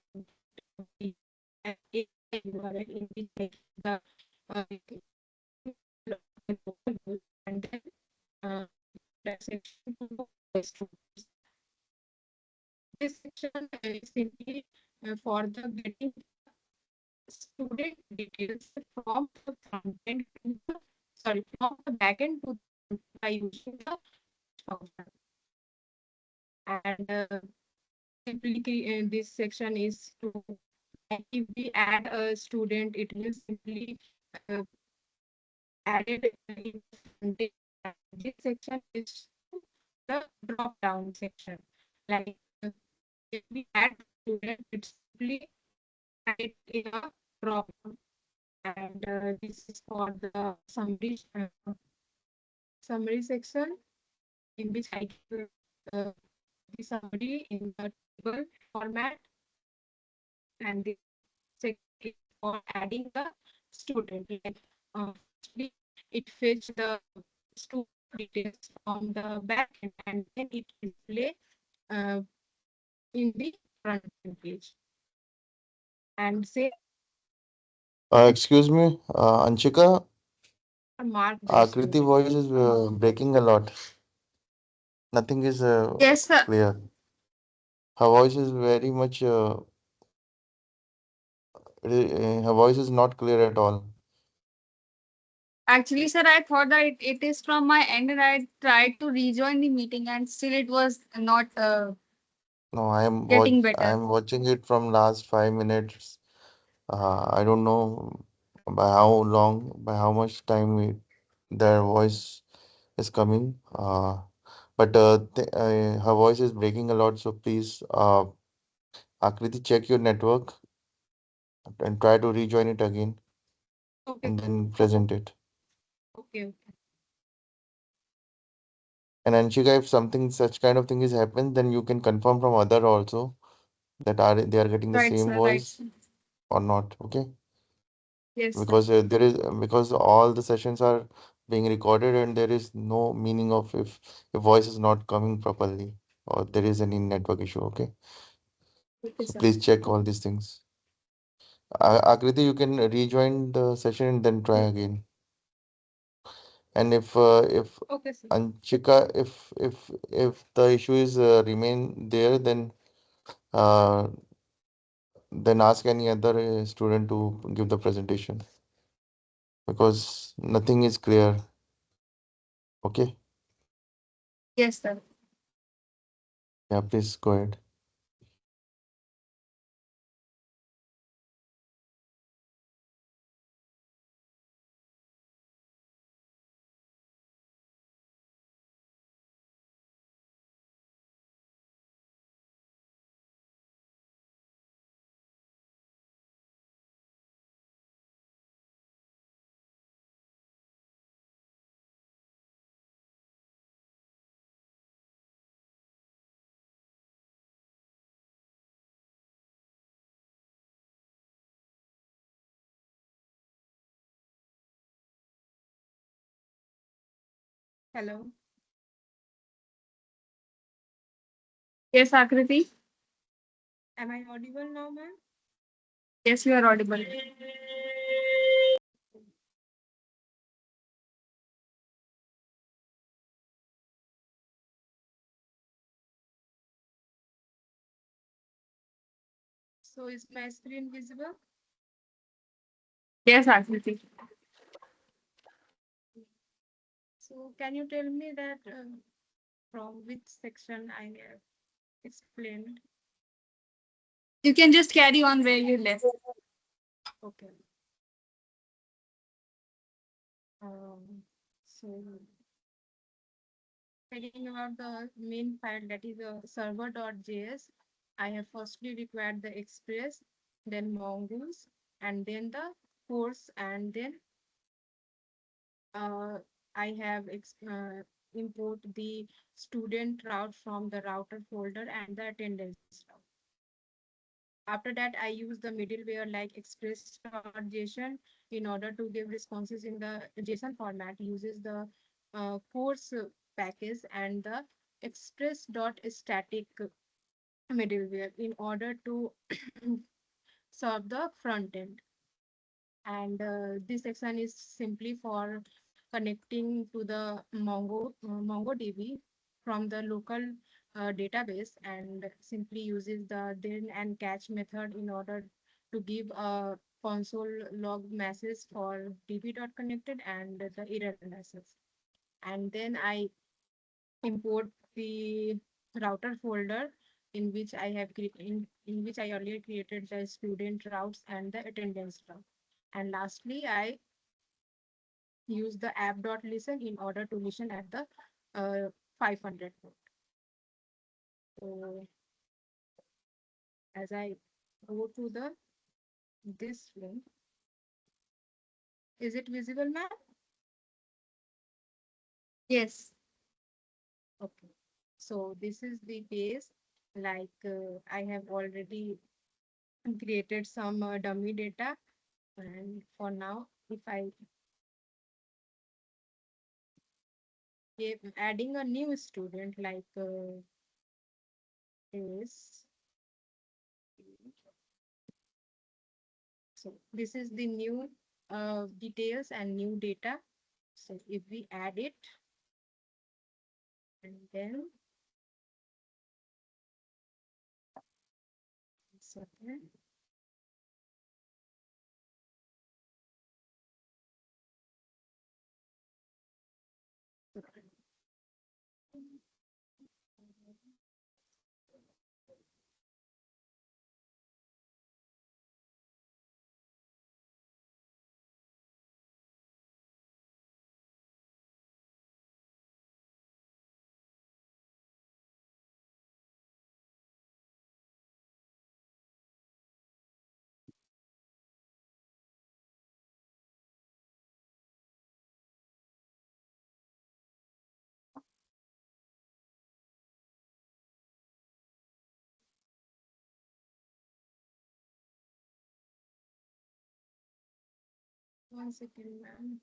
the environment in which I keep the and then uh, that section to the students. This section is simply for the getting student details from the front end to the from the back end to the front by using the function. And simply this section is to, like, if we add a student, it will simply uh, added in the front end. And this section is the drop down section. Like if we add student, it's simply added in a drop down. And this is for the summary section in which I give uh, the summary in the table format, and this section is for adding the student. Like firstly, it fetch the student details from the back end and then it display uh, in the front end page. And say Excuse me, Anshika, mark the Akriti student. voice is breaking a lot. Nothing is Yes, sir. clear. Her voice is very much, her voice is not clear at all. Actually, sir, I thought that it is from my end, and I tried to rejoin the meeting, and still it was not No, getting I better. am watching it from last 5 minutes. I don't know by how long, by how much time their voice is coming. But th her voice is breaking a lot, so please, Akriti, check your network and try to rejoin it again Okay, and then present it. okay. And Anshika, if something such kind of thing is happened, then you can confirm from other also that are they are getting the Right, same sir. Right, voice sir. or not. Okay, Yes, sir. because because all the sessions are being recorded and there is no meaning of if voice is not coming properly or there is any network issue. Okay, Okay, so sir. please check all these things. Akriti, you can rejoin the session and then try again. And if Okay, sir. Anshika, if the issue is remain there, uh, then ask any other student to give the presentation because nothing is clear. Okay, Yes, sir. yeah, please go ahead. Hello. Yes, Akriti. Am I audible now, ma'am? Yes, you are audible. So is my screen visible? Yes, Akriti. So can you tell me that from which section I have explained? You can just carry on where you left. Okay. So talking about the main file, that is a server.js, I have firstly required the Express, then Mongoose, and then the course, and then uh, I have import the student route from the router folder and the attendance route. After that, I use the middleware like Express.json in order to give responses in the JSON format. Uses the course package and the express.static middleware in order to serve the front end. And this section is simply for connecting to the MongoDB from the local database, and simply uses the then and catch method in order to give a console log message for db.connected and the error message. And then I import the router folder in which in which I earlier created the student routes and the attendance route. And lastly, I use the app.listen in order to listen at the 500 port. So as I go to the this link, is it visible, ma'am? Yes. Okay. So this is the page. Like I have already created some dummy data, and for now, if I give adding a new student like is so this is the new details and new data. So if we add it and then second, one second, ma'am.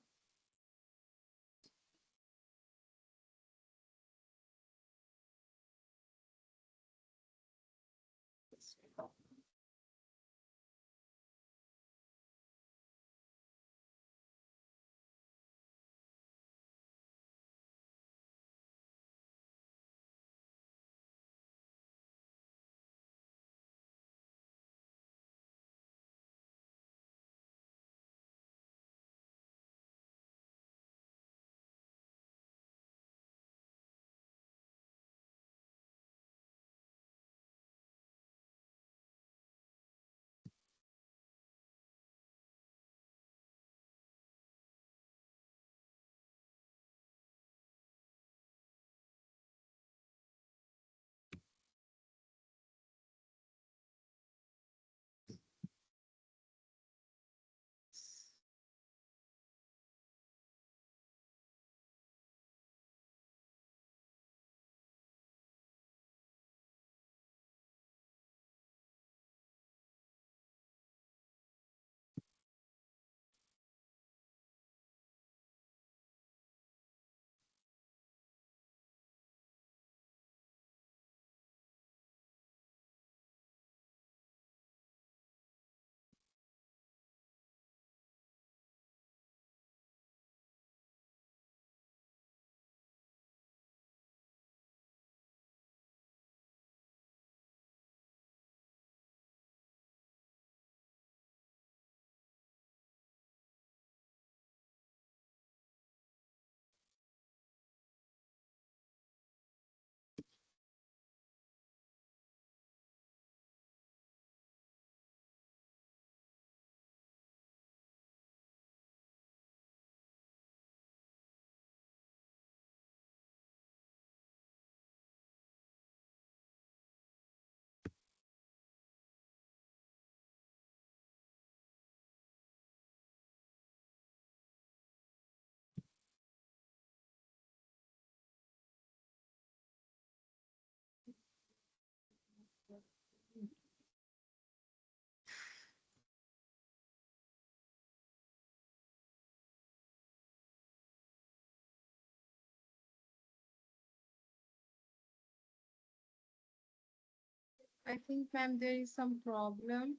I think, ma'am, there is some problem.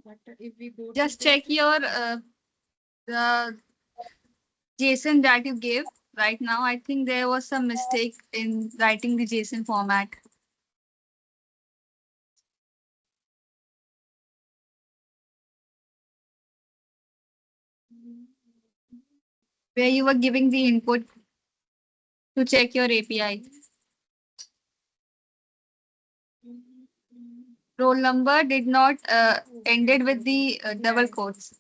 But if we go to Just the check your the JSON that you gave right now. I think there was some mistake in writing the JSON format where you were giving the input to check your API. Roll number did not ended with the double quotes.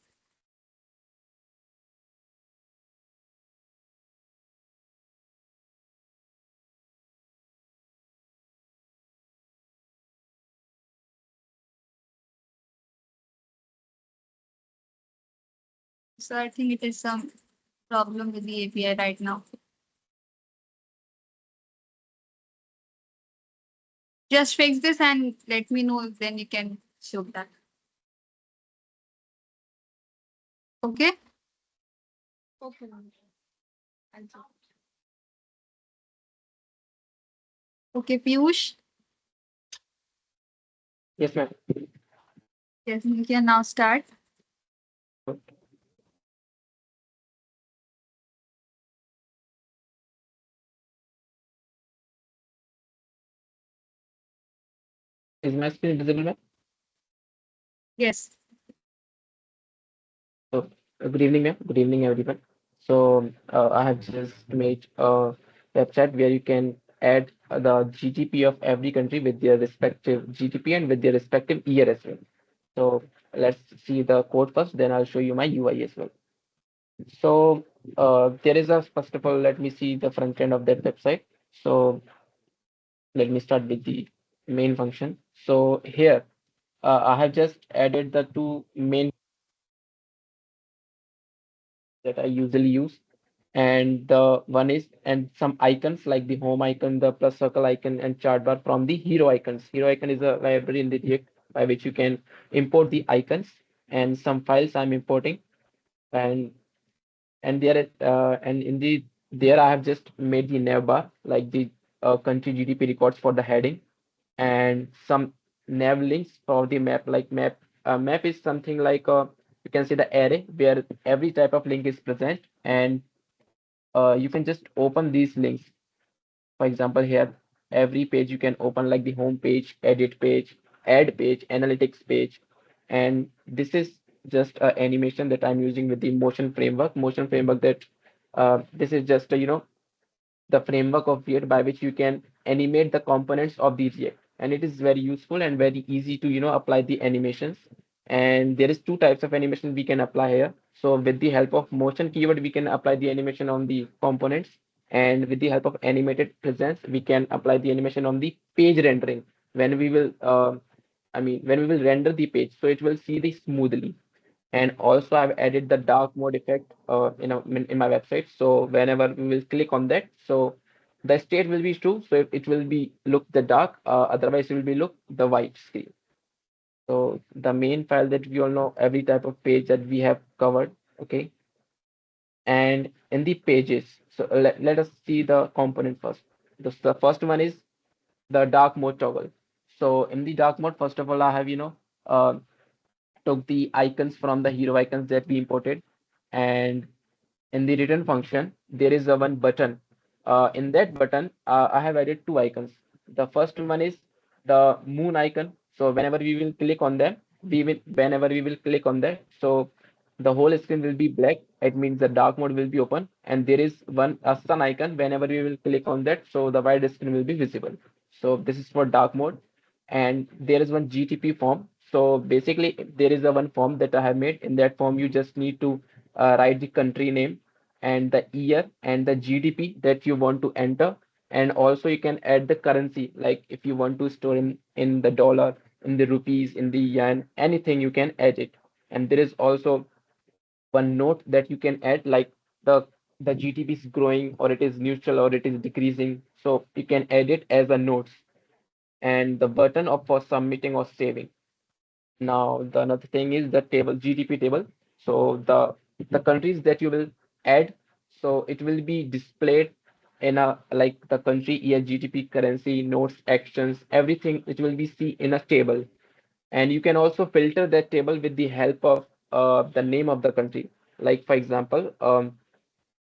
So I think it is some problem with the API right now. Just fix this and let me know if then you can show that. Okay. okay, ma'am. I'll check. Okay, Piyush. Yes, ma'am. Yes, you can now start. Is my screen visible, ma'am? Yes. So, good evening, ma'am. Good evening, everyone. So, I have just made a website where you can add the GDP of every country with their respective GDP and with their respective year as well. So, let's see the code first, then I'll show you my UI as well. So, there is a, first of all, let me see the front end of that website. So, let me start with the main function. So, here, I have just added the two main that I usually use. And the one is and some icons like the home icon, the plus circle icon, and chart bar from the hero icons. Hero icon is a library in the React by which you can import the icons and some files I'm importing. And and in the there I have just made the nav bar like the country GDP records for the heading and some nav links for the map like map is something like you can say the array where every type of link is present and you can just open these links. For example, here every page you can open like the home page, edit page, add page, analytics page, and this is just a animation that I'm using with the motion framework. Motion framework that this is just a, the framework of React by which you can animate the components of the React. And it is very useful and very easy to, apply the animations. And there is two types of animation we can apply here. So with the help of motion keyword, we can apply the animation on the components. And with the help of animated presence, we can apply the animation on the page rendering when we will, when we will render the page. So it will see this smoothly. And also I've added the dark mode effect in my website. So whenever we will click on that, so the state will be true. So it will be look the dark, otherwise it will be look the white screen. So the main file that we all know, every type of page that we have covered. Okay. And in the pages, so let us see the component first. The first one is the dark mode toggle. So in the dark mode, first of all, I have, uh, took the icons from the hero icons that we imported. And in the return function, there is a one button. In that button, I have added two icons. The first one is the moon icon. So whenever we will click on them, whenever we will click on that, so the whole screen will be black. It means the dark mode will be open. And there is one a sun icon. Whenever we will click on that, so the white screen will be visible. So this is for dark mode. And there is one GTP form. So basically, there is a one form that I have made. In that form, you just need to write the country name and the year and the GDP that you want to enter. And also you can add the currency, like if you want to store in the dollar, in the rupees, in the yen, anything you can add it. And there is also one note that you can add, like the GDP is growing or it is neutral or it is decreasing. So you can add it as a notes and the button of for submitting or saving. Now, the another thing is the table, GDP table. So the countries that you will add, so it will be displayed in a like the country year, GDP, currency, notes, actions, everything which will be see in a table. And you can also filter that table with the help of the name of the country. Like for example,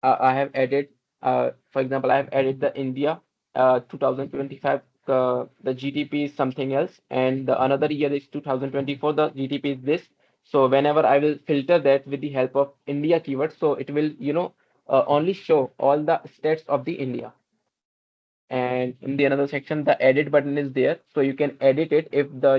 I have added, for example, I have added the India 2025. The GDP is something else, and the another year is 2024. The GDP is this. So whenever I will filter that with the help of India keyword, so it will only show all the stats of the India. And in the another section, the edit button is there, so you can edit it if the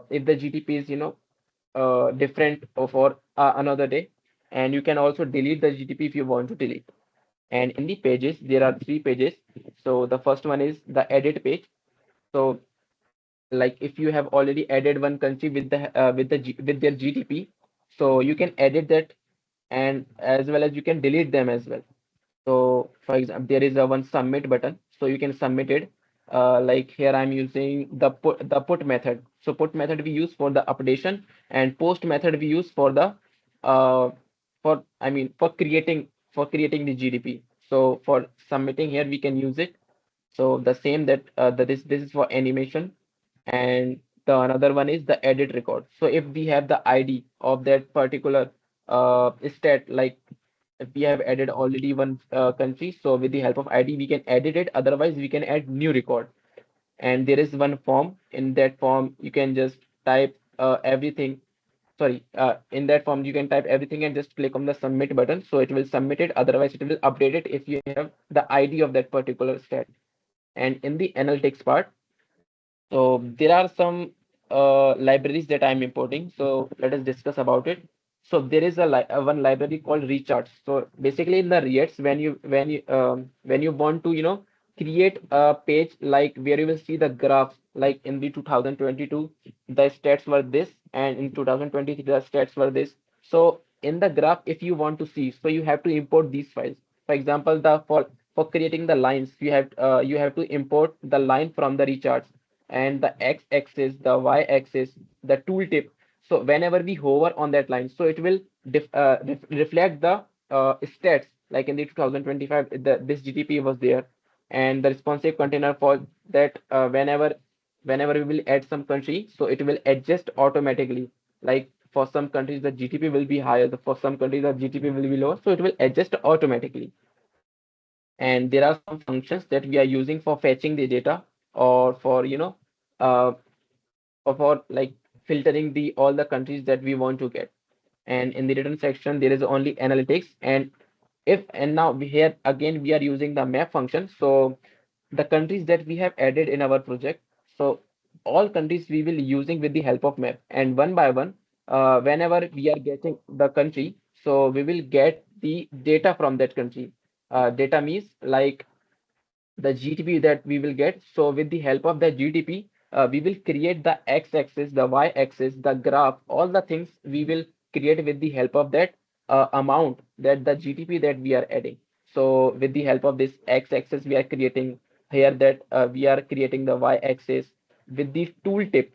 if the GDP is different for another day, and you can also delete the GDP if you want to delete. And in the pages, there are three pages. So the first one is the edit page. So like if you have already added one country with with their GDP, so you can edit that, and as well as you can delete them as well. So for example, there is a one submit button, so you can submit it. Like here I'm using the put method. So put method we use for the updation, and post method we use for the uh for I mean for creating the GDP. So for submitting here we can use it. So the same that this is for animation, and the another one is the edit record. So if we have the ID of that particular stat, like if we have added already one country, so with the help of ID we can edit it. Otherwise we can add new record. And there is one form. In that form you can just type everything. Sorry, in that form you can type everything and just click on the submit button, so it will submit it. Otherwise it will update it if you have the ID of that particular stat. And in the analytics part, so there are some libraries that I'm importing. So let us discuss about it. So there is a one library called recharts. So basically in the Reacts, when you want to create a page like where you will see the graph, like in the 2022 the stats were this, and in 2023 the stats were this. So in the graph, if you want to see, so you have to import these files. For example, the for creating the lines, you have to import the line from the recharts, and the x-axis, the y-axis, the tooltip. So whenever we hover on that line, so it will reflect the stats. Like in the 2025, this GDP was there, and the responsive container for that. Whenever we will add some country, so it will adjust automatically. Like for some countries, the GDP will be higher. For some countries, the GDP will be lower. So it will adjust automatically. And there are some functions that we are using for fetching the data, or for uh, or for like filtering the all the countries that we want to get. And in the return section there is only analytics. And if and now we here again we are using the map function. So the countries that we have added in our project, so all countries we will using with the help of map, and one by one, whenever we are getting the country, so we will get the data from that country. Data means like the GDP that we will get. So with the help of the GDP, we will create the x-axis, the y-axis, the graph, all the things we will create with the help of that amount, that the GDP that we are adding. So with the help of this x-axis, we are creating here that we are creating the y-axis with the tooltip.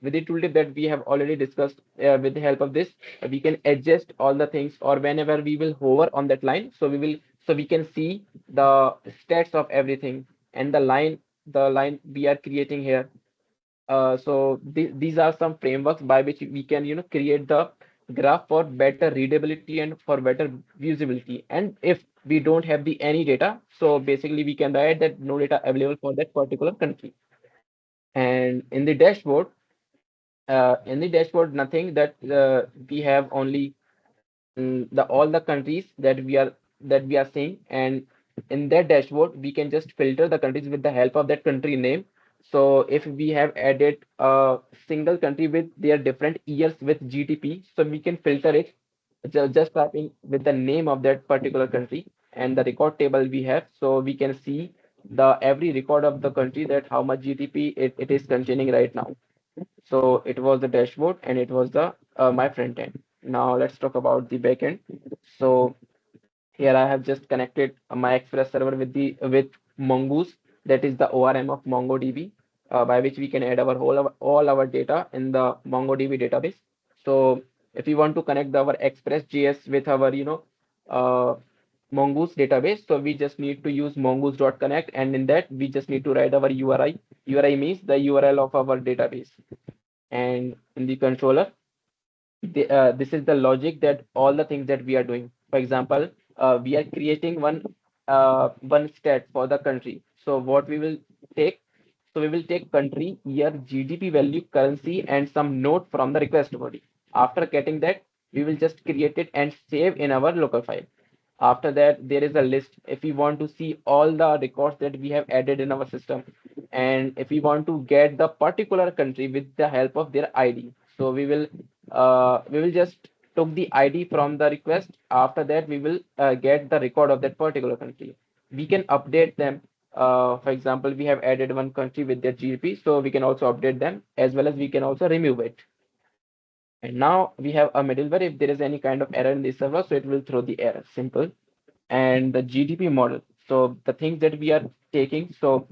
With the tooltip that we have already discussed, with the help of this, we can adjust all the things, or whenever we will hover on that line, so we can see the stats of everything. And the line we are creating here. So these are some frameworks by which we can create the graph for better readability and for better usability. And if we don't have the any data, so basically we can write that no data available for that particular country. And in the dashboard, nothing, that we have only the all the countries that we are seeing. And in that dashboard we can just filter the countries with the help of that country name. So if we have added a single country with their different years with GDP, so we can filter it just typing with the name of that particular country and the record table we have. So we can see the every record of the country, that how much GDP it is containing right now. So it was the dashboard, and it was the my front end. Now let's talk about the backend. So here I have just connected my Express server with the with Mongoose, that is the ORM of MongoDB, by which we can add our all our data in the MongoDB database. So if we want to connect our Express.js with our Mongoose database. So we just need to use mongoose.connect, and in that we just need to write our URI. URI means the URL of our database. And in the controller, this is the logic that all the things that we are doing. For example, we are creating one stat for the country. So what we will take, so we will take country, year, GDP value, currency, and some note from the request body. After getting that, we will just create it and save in our local file. After that, there is a list. If we want to see all the records that we have added in our system, and if we want to get the particular country with the help of their ID, so we will just took the ID from the request. After that, we will get the record of that particular country. We can update them. For example, we have added one country with their GDP, so we can also update them, as well as we can also remove it. And now we have a middleware. If there is any kind of error in the server, so it will throw the error. Simple. And the GDP model. So the things that we are taking, so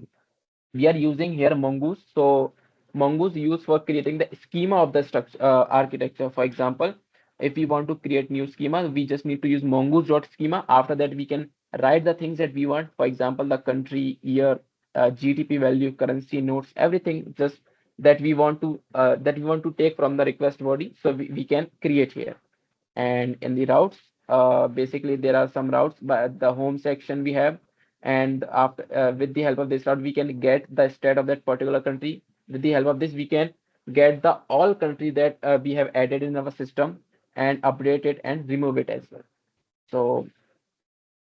we are using here Mongoose. So Mongoose used for creating the schema of the structure architecture. For example, if we want to create new schema, we just need to use mongoose.schema. After that, we can write the things that we want. For example, the country, year, GDP value, currency, notes, everything just that we want to take from the request body. So we can create here. And in the routes, basically there are some routes, but the home section we have, and after with the help of this route we can get the state of that particular country. With the help of this we can get the all country that we have added in our system, and update it and remove it as well. So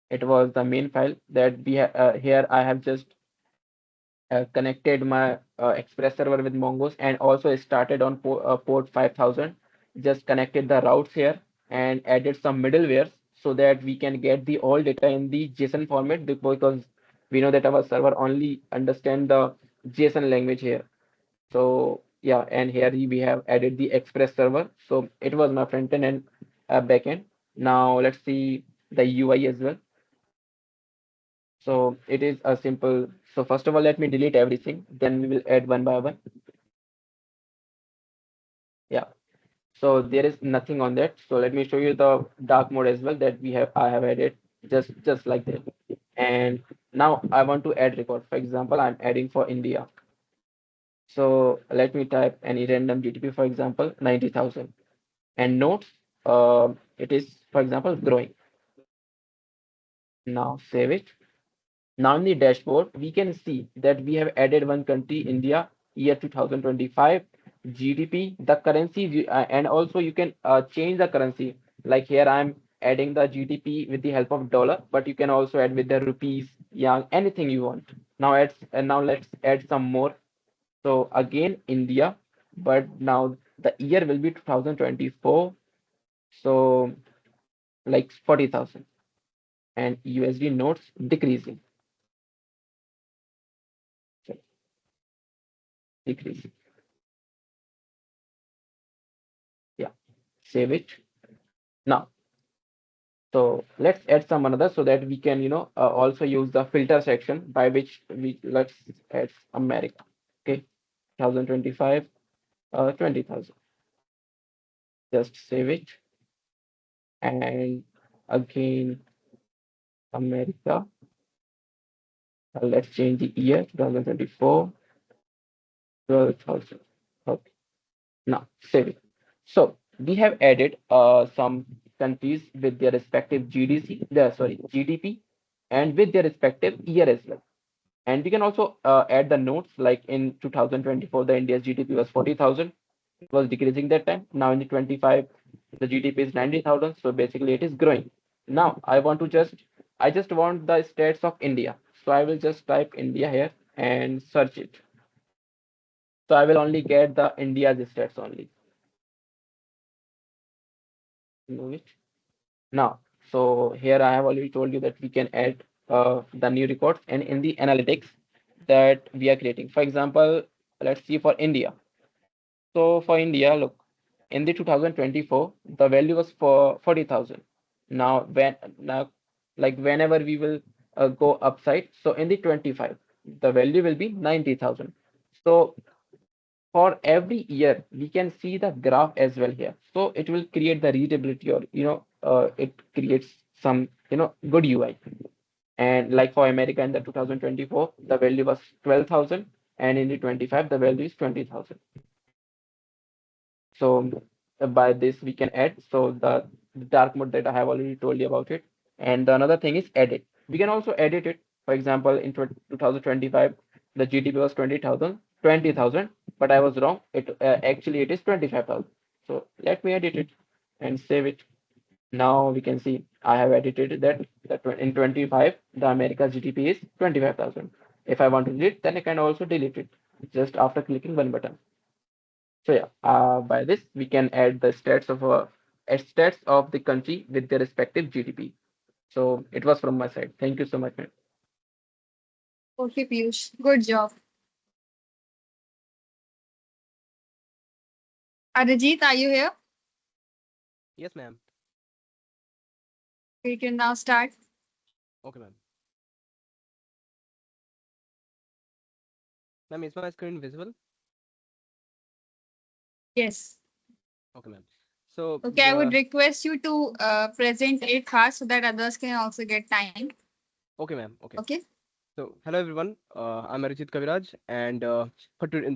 it was the main file that we have. Here I have just connected my Express server with Mongoose, and also started on port 5000. Just connected the routes here and added some middlewares so that we can get the all data in the JSON format, because we know that our server only understand the JSON language here. So yeah, and here we have added the Express server. So it was my front end and backend. Now let's see the UI as well. So it is a simple. So first of all, let me delete everything. Then we will add one by one. Yeah. So there is nothing on that. So let me show you the dark mode as well that we have. I have added just like that. And now I want to add record. For example, I'm adding for India. So let me type any random GDP, for example, 90,000. And notes, it is, for example, growing. Now save it. Now in the dashboard, we can see that we have added one country, India, year 2025, GDP, the currency, and also you can change the currency. Like here, I'm adding the GDP with the help of dollar, but you can also add with the rupees, yang, anything you want. Now let's add some more. So again, India, but now the year will be 2024. So like 40,000, and USD notes decreasing, decreasing. Yeah, save it. Now, so let's add some another so that we can, also use the filter section by which let's add America. Okay, 2025, 20,000. Just save it. And again, America. Let's change the year, 2024, 12,000. Okay, now save it. So we have added some countries with their respective GDP, and with their respective year as well. And we can also add the notes, like in 2024, the India's GDP was 40,000. It was decreasing that time. Now in the 25, the GDP is 90,000. So basically it is growing. Now I just want the stats of India. So I will just type India here and search it. So I will only get the India's stats only. Move it. Now, so here I have already told you that we can add the new records, and in the analytics that we are creating. For example, let's see for India. So for India, look, in the 2024, the value was for 40,000. Now, like whenever we will go upside, so in the 25, the value will be 90,000. So for every year, we can see the graph as well here. So it will create the readability, or it creates some good UI. And like for America in the 2024, the value was 12,000, and in the 25, the value is 20,000. So by this we can add. So the dark mode that I have already told you about it. And the another thing is edit. We can also edit it. For example, in 2025, the GDP was 20,000, but I was wrong. Actually it is 25,000. So let me edit it and save it. Now we can see I have edited that in 25 the America's GDP is 25,000. If I want to delete, then I can also delete it just after clicking one button. So yeah, by this we can add the stats of the country with their respective GDP. So it was from my side. Thank you so much, man. Okay, Piyush. Good job. Arijit, are you here? Yes, ma'am. We can now start. Okay, ma'am. Ma'am, is my screen visible? Yes. Okay, ma'am. So Okay, I would request you to present it fast so that others can also get time. okay, ma'am. Okay. Okay. So, hello everyone. I'm Arijit Kaviraj, and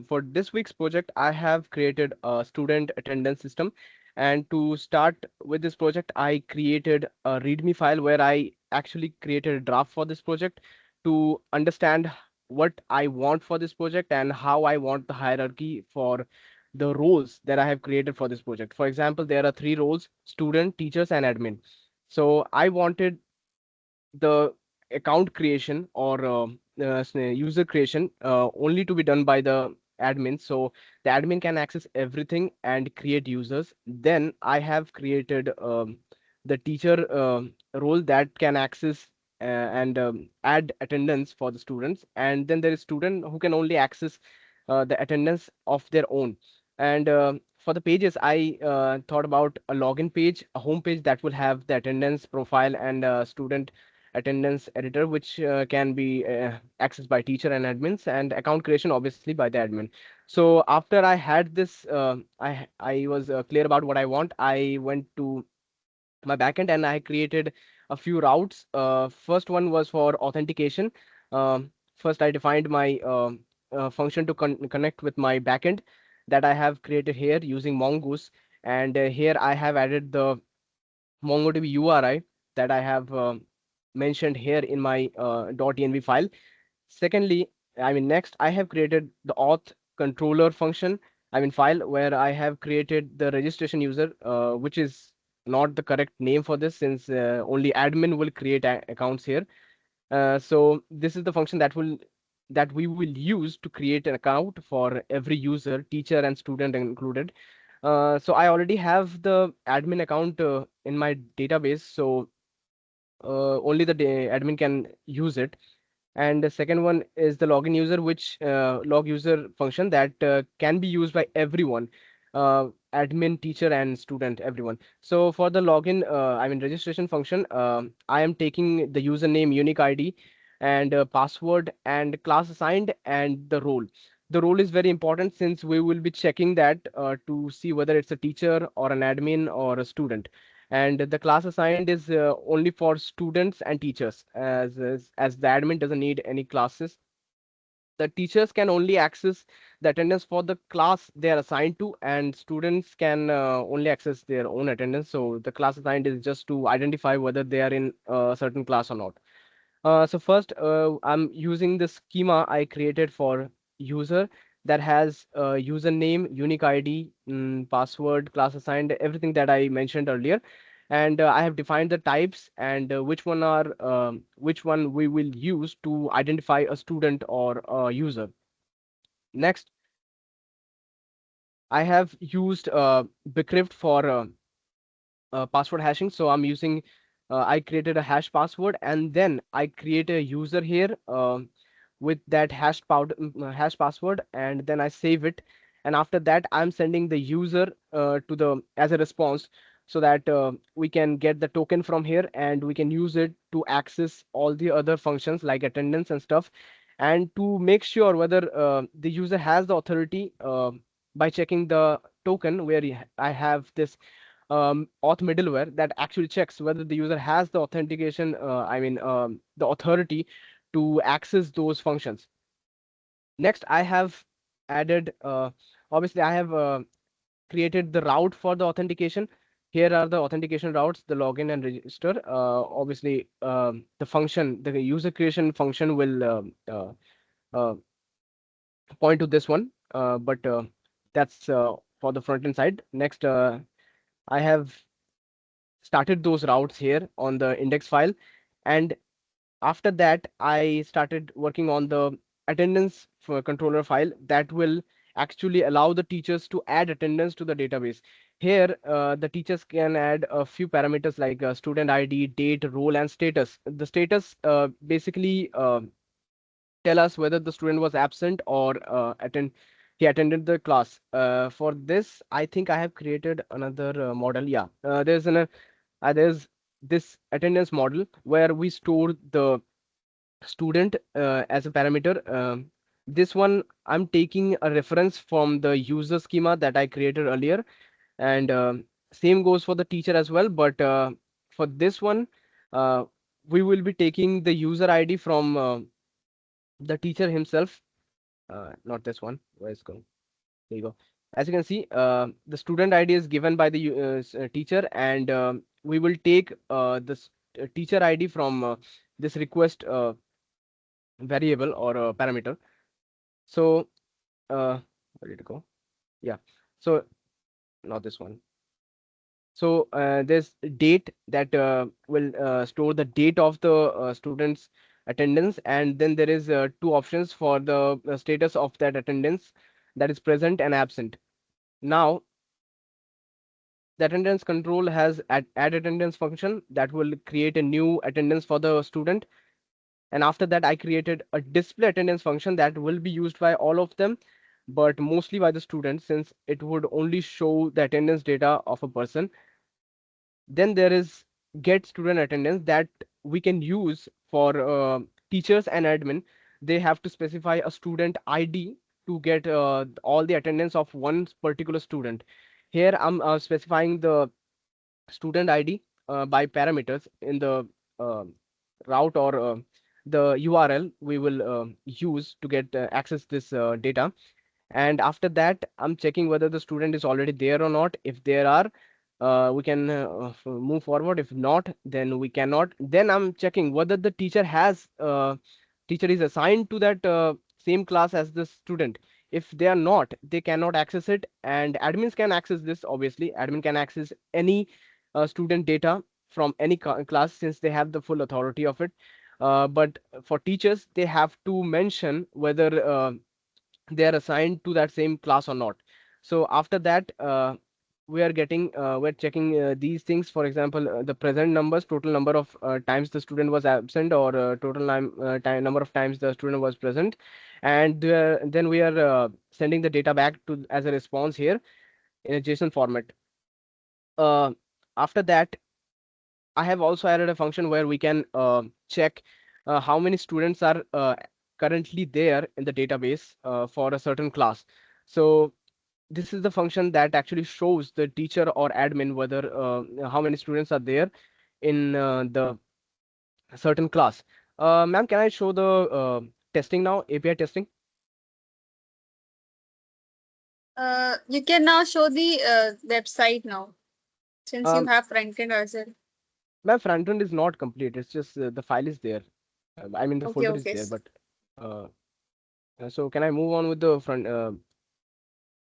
for this week's project, I have created a student attendance system. And to start with this project, I created a README file where I actually created a draft for this project to understand what I want for this project and how I want the hierarchy for the roles that I have created for this project. For example, there are three roles: student, teachers, and admin. So I wanted the account creation or user creation only to be done by the admin, so the admin can access everything and create users. Then I have created the teacher role that can access and add attendance for the students, and then there is student who can only access the attendance of their own. And for the pages, I thought about a login page, a home page that will have the attendance profile and student attendance editor, which can be accessed by teacher and admins, and account creation obviously by the admin. So after I had this, I was clear about what I want. I went to my backend and I created a few routes. First one was for authentication. First, I defined my function to connect with my backend that I have created here using Mongoose, and here I have added the MongoDB URI that I have mentioned here in my .env file. Secondly, next I have created the auth controller function, file where I have created the registration user, which is not the correct name for this since only admin will create accounts here. So this is the function that we will use to create an account for every user, teacher and student included. So I already have the admin account in my database, so only the admin can use it. And the second one is the login user, which log user function that can be used by everyone, admin, teacher, and student, everyone. So for the login, registration function, I am taking the username, unique ID, and password, and class assigned, and the role. The role is very important since we will be checking that to see whether it's a teacher or an admin or a student. And the class assigned is only for students and teachers, as the admin doesn't need any classes. The teachers can only access the attendance for the class they are assigned to, and students can only access their own attendance. So the class assigned is just to identify whether they are in a certain class or not. So first, I'm using the schema I created for user that has username, unique ID, password, class assigned, everything that I mentioned earlier. And I have defined the types and which one we will use to identify a student or a user. Next, I have used Bcrypt for password hashing. So I'm using, I created a hash password and then I create a user here with that hash password, and then I save it. And after that, I'm sending the user to the as a response so that we can get the token from here and we can use it to access all the other functions like attendance and stuff. And to make sure whether the user has the authority by checking the token where I have this auth middleware that actually checks whether the user has the authentication, the authority to access those functions. Next, I have added, obviously, I have created the route for the authentication. Here are the authentication routes, the login and register. Obviously, the function, the user creation function will uh, point to this one, but that's for the front end side. Next, I have started those routes here on the index file. And after that, I started working on the attendance for controller file that will actually allow the teachers to add attendance to the database. Here, the teachers can add a few parameters like student ID, date, role, and status. The status basically tell us whether the student was absent or he attended the class. For this, I think I have created another model. Yeah, there's this attendance model where we store the student as a parameter. This one I'm taking a reference from the user schema that I created earlier, and same goes for the teacher as well. But for this one, uh, we will be taking the user ID from the teacher himself. Not this one. Where is it going? There you go. As you can see, the student ID is given by the teacher, and we will take this teacher ID from this request variable or parameter. So, where did it go? Yeah. So, not this one. So, there's date that will store the date of the student's attendance, and then there is two options for the status of that attendance, that is present and absent. Now, the attendance control has add attendance function that will create a new attendance for the student. And after that, I created a display attendance function that will be used by all of them, but mostly by the students, since it would only show the attendance data of a person. Then there is get student attendance that we can use for teachers and admin. They have to specify a student ID to get all the attendance of one particular student. Here I'm specifying the student ID by parameters in the uh, route or the URL we will use to get access this data. And after that, I'm checking whether the student is already there or not. If there are, we can move forward. If not, then we cannot. Then I'm checking whether the teacher is assigned to that same class as the student. If they are not, they cannot access it, and admins can access this. Obviously, admin can access any student data from any class, since they have the full authority of it. But for teachers, they have to mention whether they are assigned to that same class or not. So after that, we're checking these things. For example, the present numbers, total number of times the student was absent, or total number of times the student was present. And then we are sending the data back to as a response here in a JSON format. uh, After that, I have also added a function where we can check how many students are currently there in the database for a certain class. So this is the function that actually shows the teacher or admin whether how many students are there in the certain class. Ma'am, can I show the testing now, API testing? You can now show the website now, since you Um, have front end as well. Ma'am, front end is not complete. It's just the file is there. I mean, the Okay, folder is okay. there, but uh, so can I move on with the front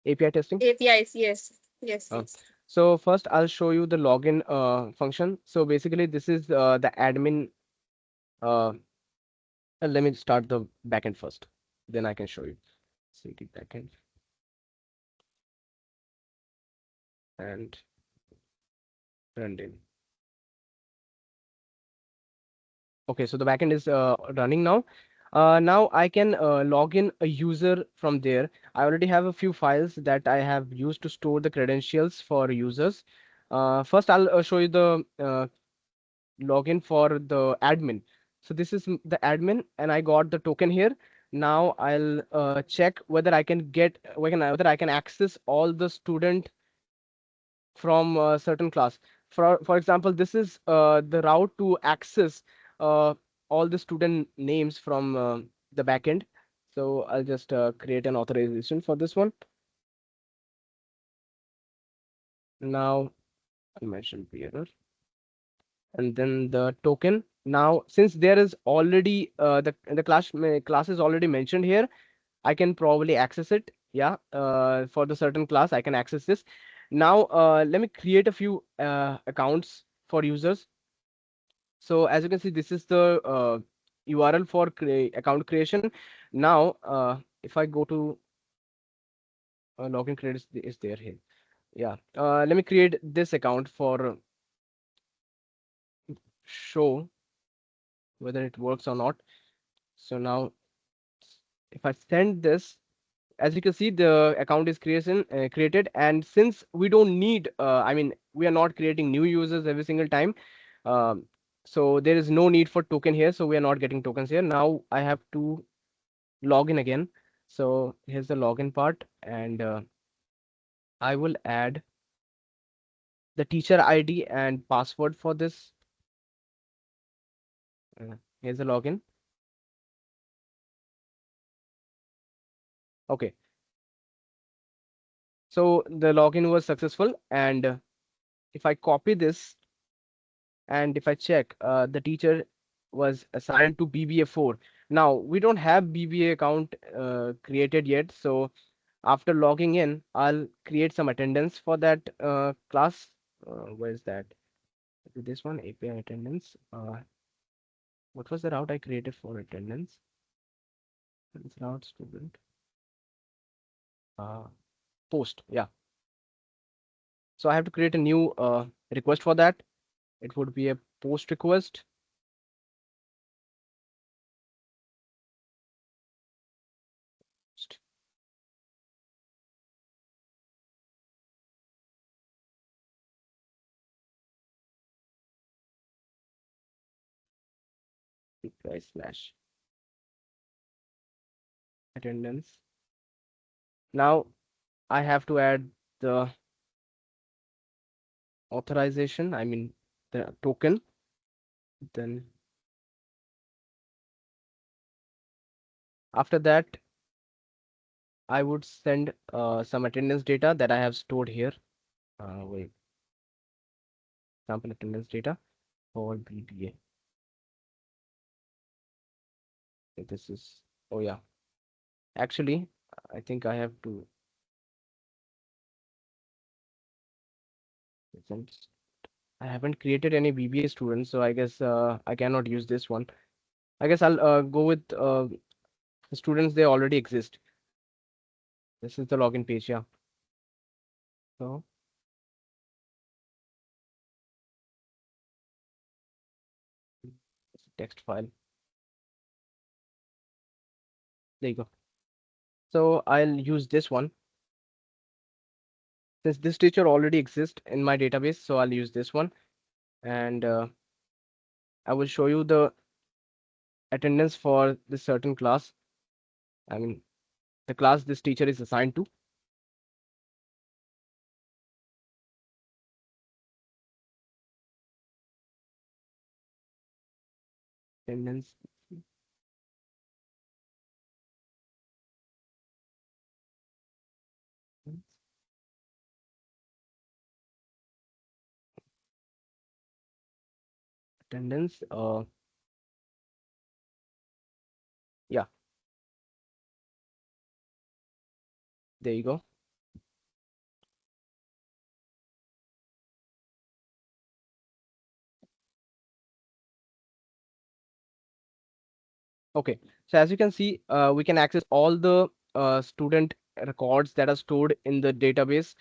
API testing? APIs, yes. Yes, Uh, yes. so first, I'll show you the login function. So basically, this is the admin. Uh, Let me start the backend first, then I can show you. CD backend and front end. Okay, so the backend is running now. Now I can log in a user from there. I already have a few files that I have used to store the credentials for users. First, I'll show you the login for the admin. So this is the admin, and I got the token here. Now I'll check whether I can access all the student from a certain class. For example, this is the route to access uh, all the student names from the backend. So I'll just create an authorization for this one. Now I'll mention bearer and then the token. Now, since there is already the class is already mentioned here, I can probably access it. Yeah, for the certain class, I can access this. Now, let me create a few accounts for users. So as you can see, this is the URL for account creation. Now, if I go to login credits is there here. Yeah, let me create this account for show whether it works or not. So now, if I send this, as you can see, the account is created, and since we don't need, I mean, we are not creating new users every single time, um, so there is no need for token here. So we are not getting tokens here. Now I have to log in again. So here's the login part, and I will add the teacher ID and password for this. Here's the login. Okay, so the login was successful, and if I copy this and if I check, the teacher was assigned to BBA4. Now we don't have BBA account created yet, so after logging in, I'll create some attendance for that class. Where is that? This one, API attendance. What was the route I created for attendance? It's route student. Uh, Post. Yeah. So I have to create a new request for that. It would be a post request. API slash attendance. Now I have to add the authorization, I mean the token. Then after that, I would send some attendance data that I have stored here. Wait, sample attendance data for BBA. This is, oh yeah, actually, I think I have to send. I haven't created any BBA students, so I guess I cannot use this one. I guess I'll go with the students, they already exist. This is the login page, yeah. So it's a text file. There you go. So I'll use this one. Since this teacher already exists in my database, so I'll use this one. And I will show you the attendance for this certain class. I mean, the class this teacher is assigned to. Attendance. Attendance. Yeah, there you go. Okay, so as you can see, we can access all the student records that are stored in the database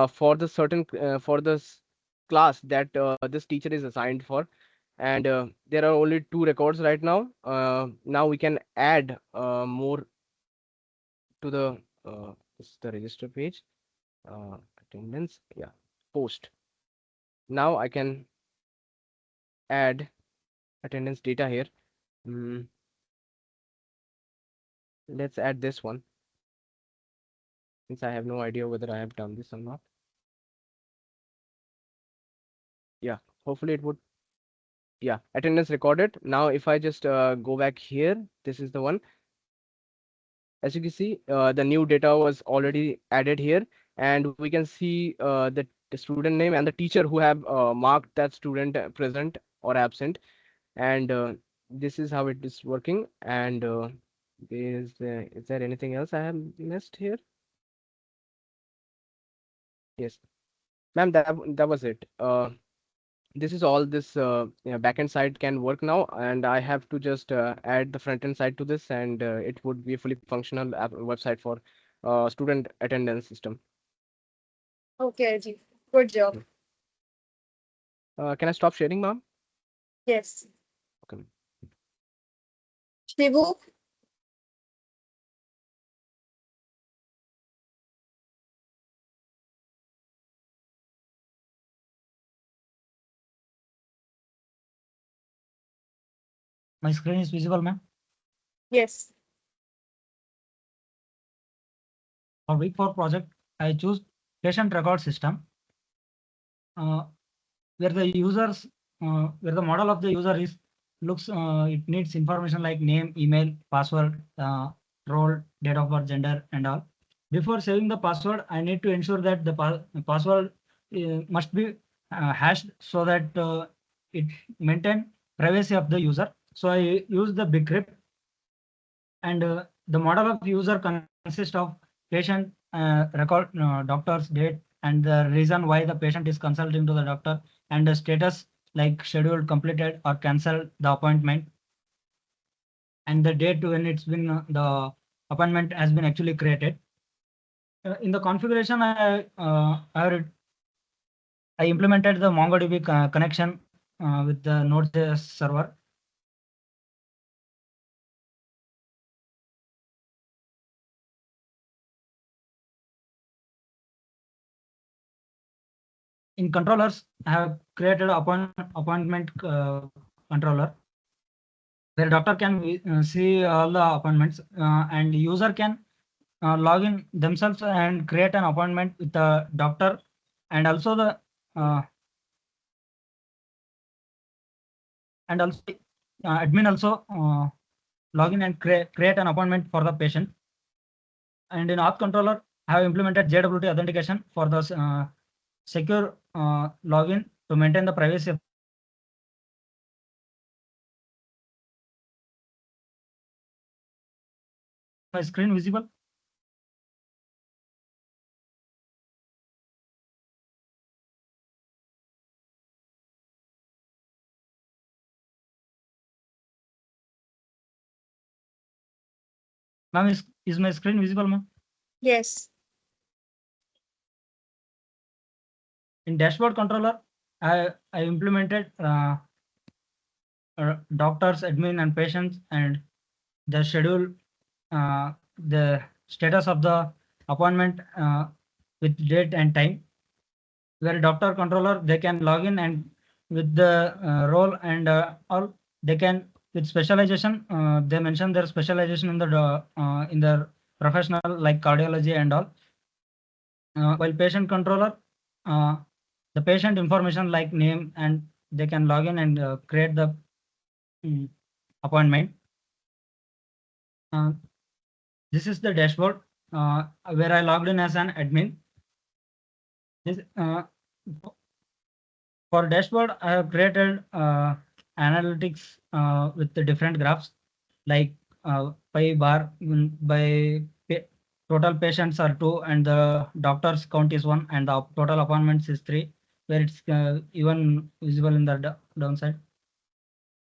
for the certain for this class that this teacher is assigned for. And there are only two records right now. Now we can add more to the this is the register page. Attendance, yeah, post. Now I can add attendance data here. Mm, let's add this one since I have no idea whether I have done this or not. Yeah, hopefully it would. Yeah, attendance recorded. Now, if I just go back here, this is the one. As you can see, the new data was already added here, and we can see the student name and the teacher who have marked that student present or absent. And this is how it is working. And is there anything else I have missed here? Yes, ma'am, that was it. This is all this backend side can work now, and I have to just add the front end side to this, and it would be a fully functional website for student attendance system. Okay, Ajit. Good job. Mm. Can I stop sharing, ma'am? Yes. Okay. Shivu, My screen is visible, ma'am. yes. For week 4 project, I choose patient record system, where the users, where the model of the user is looks, it needs information like name, email, password, role, date of birth, gender, and all. Before saving the password, I need to ensure that the password must be hashed so that it maintain privacy of the user. So I use the bcrypt, and the model of user consists of patient record, doctor's date, and the reason why the patient is consulting to the doctor, and the status like scheduled, completed, or cancelled the appointment, and the date when it's been the appointment has been actually created. In the configuration, I implemented the MongoDB connection with the Node.js server. In controllers, I have created appointment controller where doctor can see all the appointments, and user can log in themselves and create an appointment with the doctor, and also the uh, and also admin also log in and create an appointment for the patient. And in auth controller, I have implemented JWT authentication for the secure login to maintain the privacy of my screen visible. Ma'am, is my screen visible, ma'am? Yes. In dashboard controller, I implemented doctors, admin, and patients, and the schedule, the status of the appointment with date and time. Where doctor controller, they can log in and with the role and all, they can with specialization. They mention their specialization in their professional like cardiology and all. While patient controller, uh, the patient information like name, and they can log in and create the appointment. Uh, this is the dashboard where I logged in as an admin. This, for dashboard, I have created analytics with the different graphs like pi bar by total patients are 2 and the doctor's count is 1 and the total appointments is 3, where it's even visible in the downside.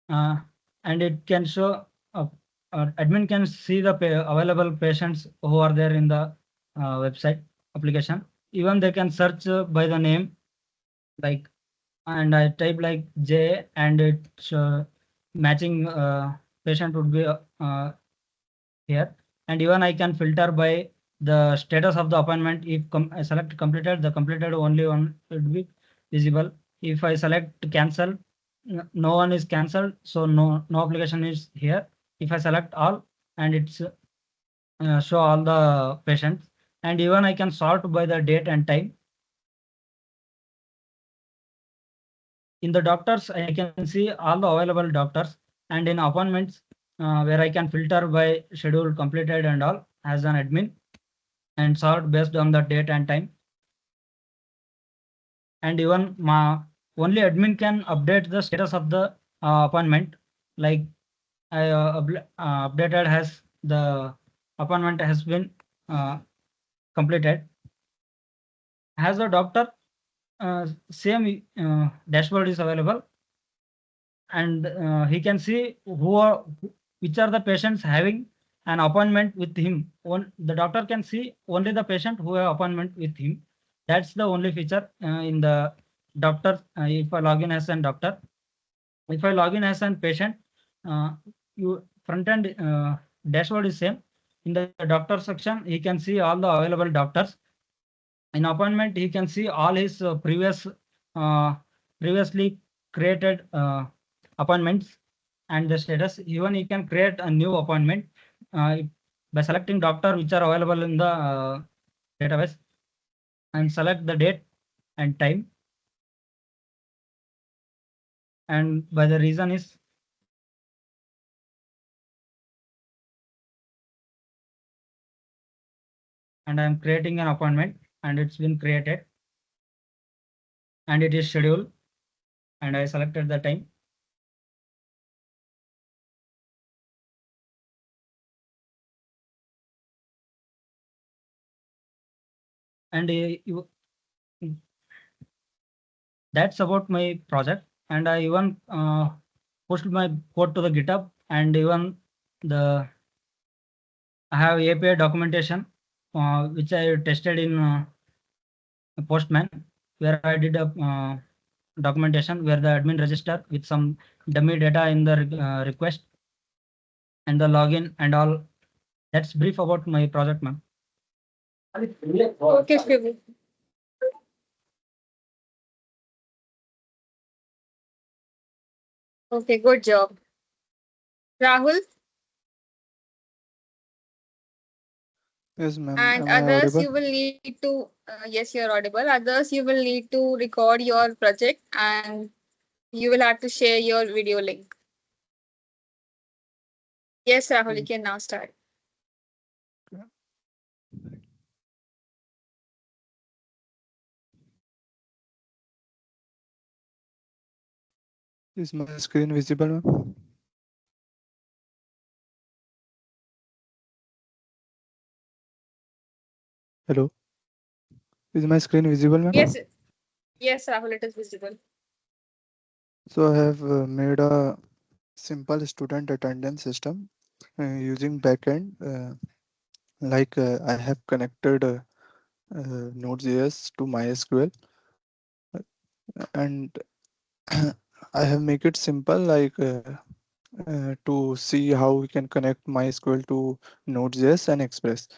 And it can show admin can see the available patients who are there in the website application. Even they can search by the name, like, and I type like J, and it's matching patient would be here. And even I can filter by the status of the appointment. If I select completed, the completed only one would be visible. If I select cancel, no one is cancelled, so no application is here. If I select all, and it's show all the patients, and even I can sort by the date and time. In the doctors, I can see all the available doctors, and in appointments, where I can filter by schedule completed and all as an admin and sort based on the date and time. And even only admin can update the status of the appointment. Like I updated has the appointment has been completed. Has the doctor same dashboard is available, and he can see which are the patients having an appointment with him. The doctor can see only the patient who have appointment with him. That's the only feature in the doctor. If I log in as a doctor, if I log in as a patient, uh, you front end dashboard is same. In the doctor section, he can see all the available doctors. In appointment, he can see all his previously created appointments and the status. Even he can create a new appointment by selecting doctor which are available in the database, and select the date and time, and by the reason is and I'm creating an appointment, and it's been created and it is scheduled, and I selected the time. And that's about my project. And I even posted my code to the GitHub, and even the I have API documentation which I tested in Postman, where I did a documentation where the admin register with some dummy data in the request and the login and all. That's brief about my project, ma'am. Okay, Shivu. Okay, good job. Rahul Yes, ma'am. and Am I others, audible? you will need to, yes, you're audible. Others, you will need to record your project and you will have to share your video link. Yes, Rahul, you Mm, can now start. okay. Is my screen visible, ma'am? Hello. Is my screen visible, Yes, ma'am? yes, Rahul, it is visible. So I have made a simple student attendance system using backend. I have connected Node.js to MySQL, and I have make it simple to see how we can connect MySQL to Node.js and Express.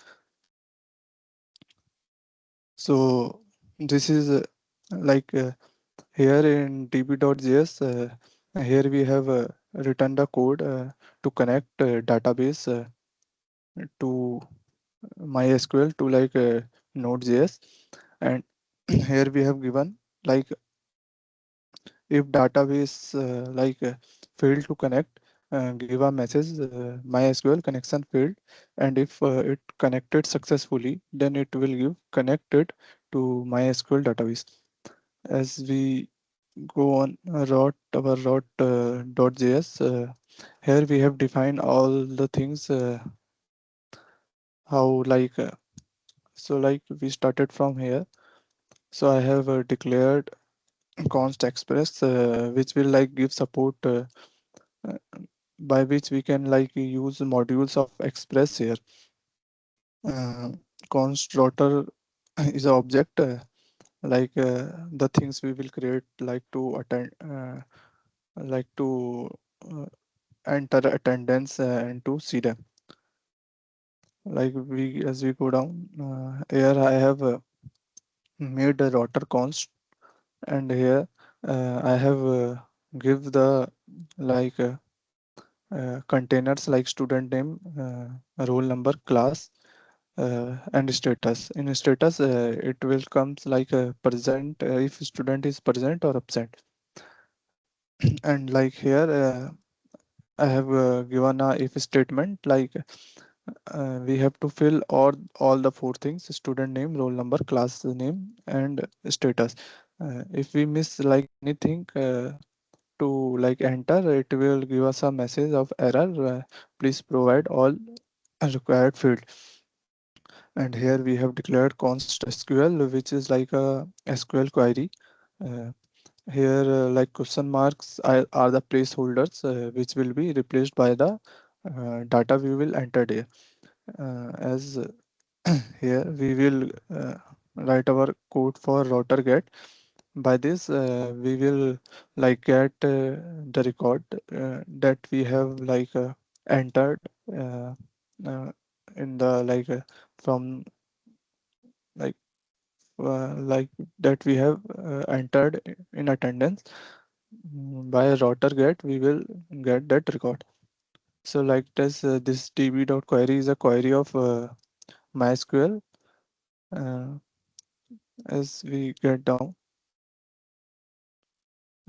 So this is here in db.js, here we have written the code to connect database to MySQL to Node.js, and here we have given like if database failed to connect, give a message MySQL connection failed, and if it connected successfully, then it will give connected to MySQL database. As we go on .js, here we have defined all the things how we started from here. So I have declared const express which will give support uh, by which we can use modules of express here. uh, Const router is an object the things we will create to uh, enter attendance and to see them. We as we go down here, I have made a router const, and here I have give the like containers like student name, roll number, class, and status. In status, it will comes present if student is present or absent. And like here, I have given a if statement like we have to fill all the four things: student name, roll number, class name, and status. If we miss like anything to like enter, it will give us a message of error. Please provide all required field. And here we have declared const SQL, which is like a SQL query. uh, Here like question marks are the placeholders which will be replaced by the data we will enter here. As here we will write our code for router get. By this we will like get the record that we have like entered uh, uh, in the from like like that we have entered in attendance. By router get we will get that record. So like this db.query is a query of mysql. uh, as we get down,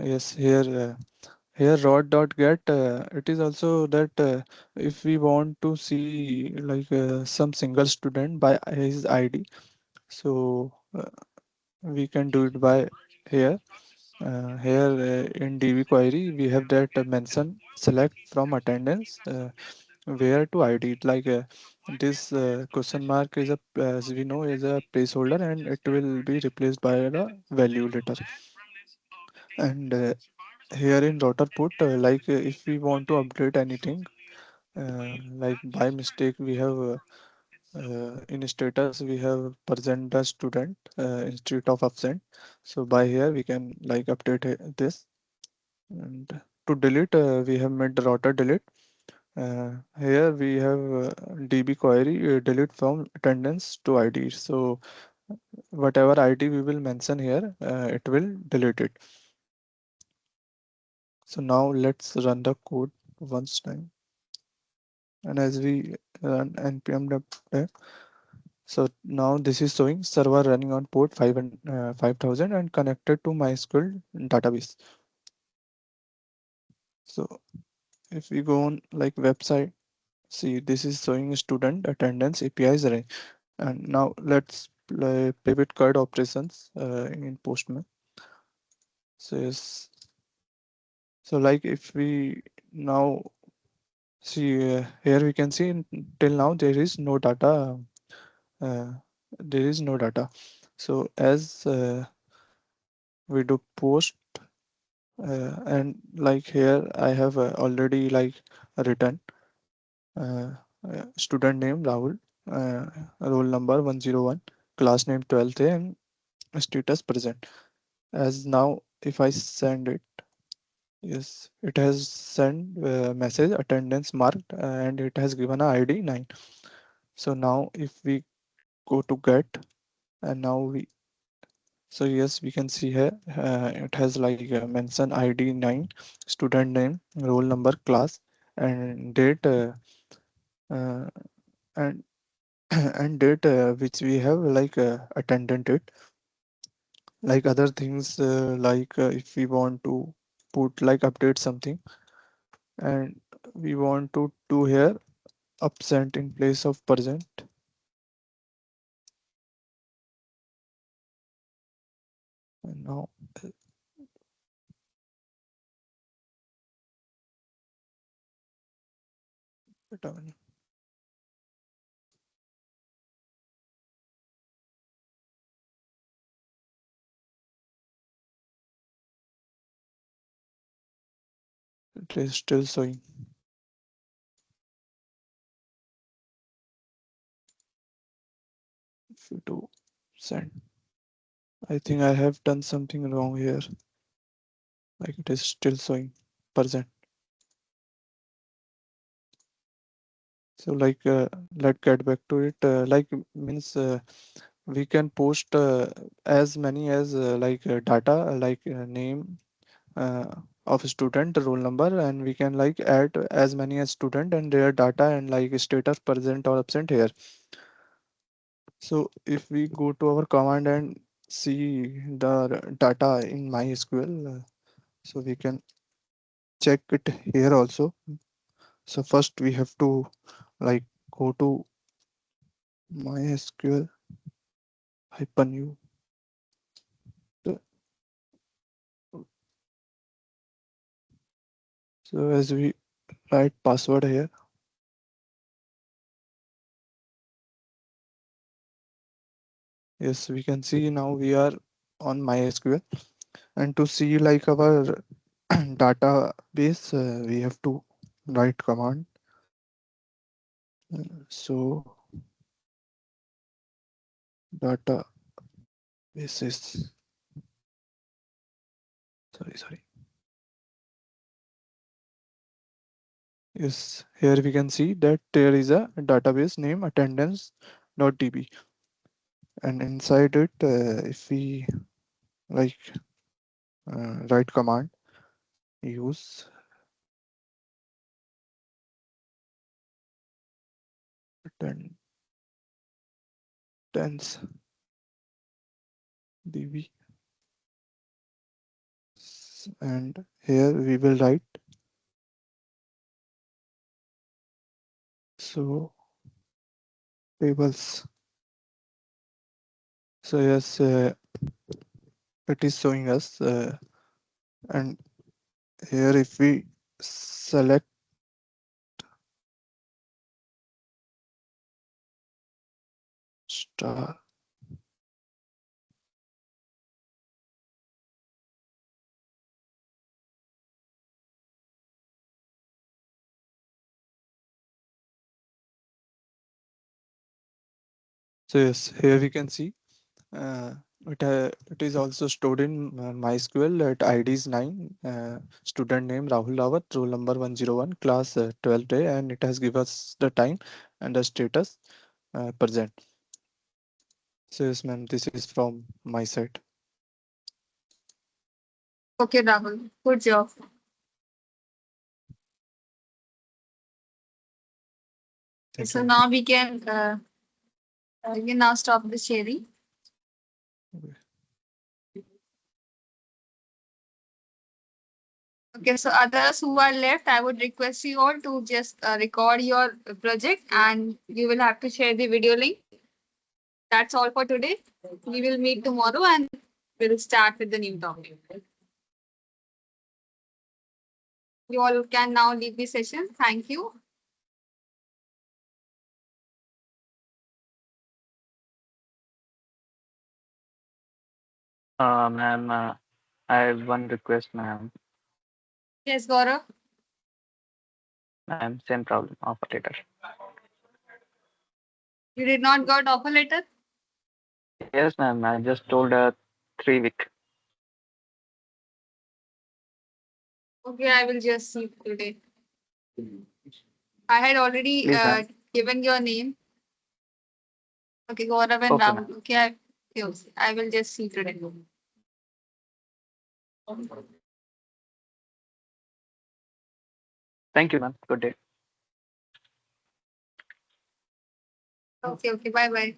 yes, here rod.get it is also that if we want to see like some single student by his id, so we can do it by here. Here in db query we have that mention select from attendance where to id it like this question mark is a as we know is a placeholder and it will be replaced by the value later. And here in router put if we want to update anything like by mistake we have in status we have present the student instead of absent. So by here we can like update this. And to delete we have made the router delete. Here we have db query delete from attendance to id. So whatever id we will mention here it will delete it. So now let's run the code once time. And as we run npm dev, so now this is showing server running on port 5000 and connected to MySQL database. So if we go on like website, see this is showing student attendance APIs running. And now let's play with CURD operations in Postman. So yes, so like if we now see here we can see till now there is no data. Uh, there is no data. So as we do post and like here I have already like written uh, student name Rahul, uh, roll number 101, class name 12th and status present. As now if I send it, yes, it has sent message attendance marked and it has given a id 9. So now if we go to get, and now we, so yes, we can see here it has like mention ID 9, student name, roll number, class, and date, uh, and and date which we have like attended it. Like other things if we want to put like update something, and we want to do here absent in place of present. And now it is still showing. If we do send, I think I have done something wrong here. Like it is still showing present. So let's get back to it. Like means we can post as many as data name of student, roll number, and we can like add as many as student and their data and like status present or absent here. So if we go to our command and see the data in MySQL, so we can check it here also. So first we have to like go to MySQL hyphen u. So as we write password here, yes, we can see now we are on MySQL. And to see like our database, we have to write command. So data basis, sorry. Yes, here we can see that there is a database name attendance.db, and inside it, if we like write command, use attendance db, and here we will write so tables. So yes, it is showing us, and here if we select star, so yes, here we can see it is also stored in MySQL at ID is 9, student name Rahul Rawat, roll number 101, class 12th day, and it has given us the time and the status present. So yes, ma'am, this is from my side. Okay, Rahul. Good job. Thank So you. now we can now stop the sharing. Okay. Okay, so others who are left, I would request you all to just record your project and you will have to share the video link. That's all for today. We will meet tomorrow and we'll start with the new topic. You all can now leave the session. Thank you. Ma'am, I have one request, ma'am. Yes, Gaurav. Ma'am, same problem. Offer later. You did not got offer letter? Yes, ma'am. I just told 3 week. Okay, I will just see today. I had already Please, ma'am. given your name. Okay, Gaurav and Okay, ma'am. Rahul. Okay, yes, I will just see today. Thank you, ma'am. Good day. Okay, bye bye.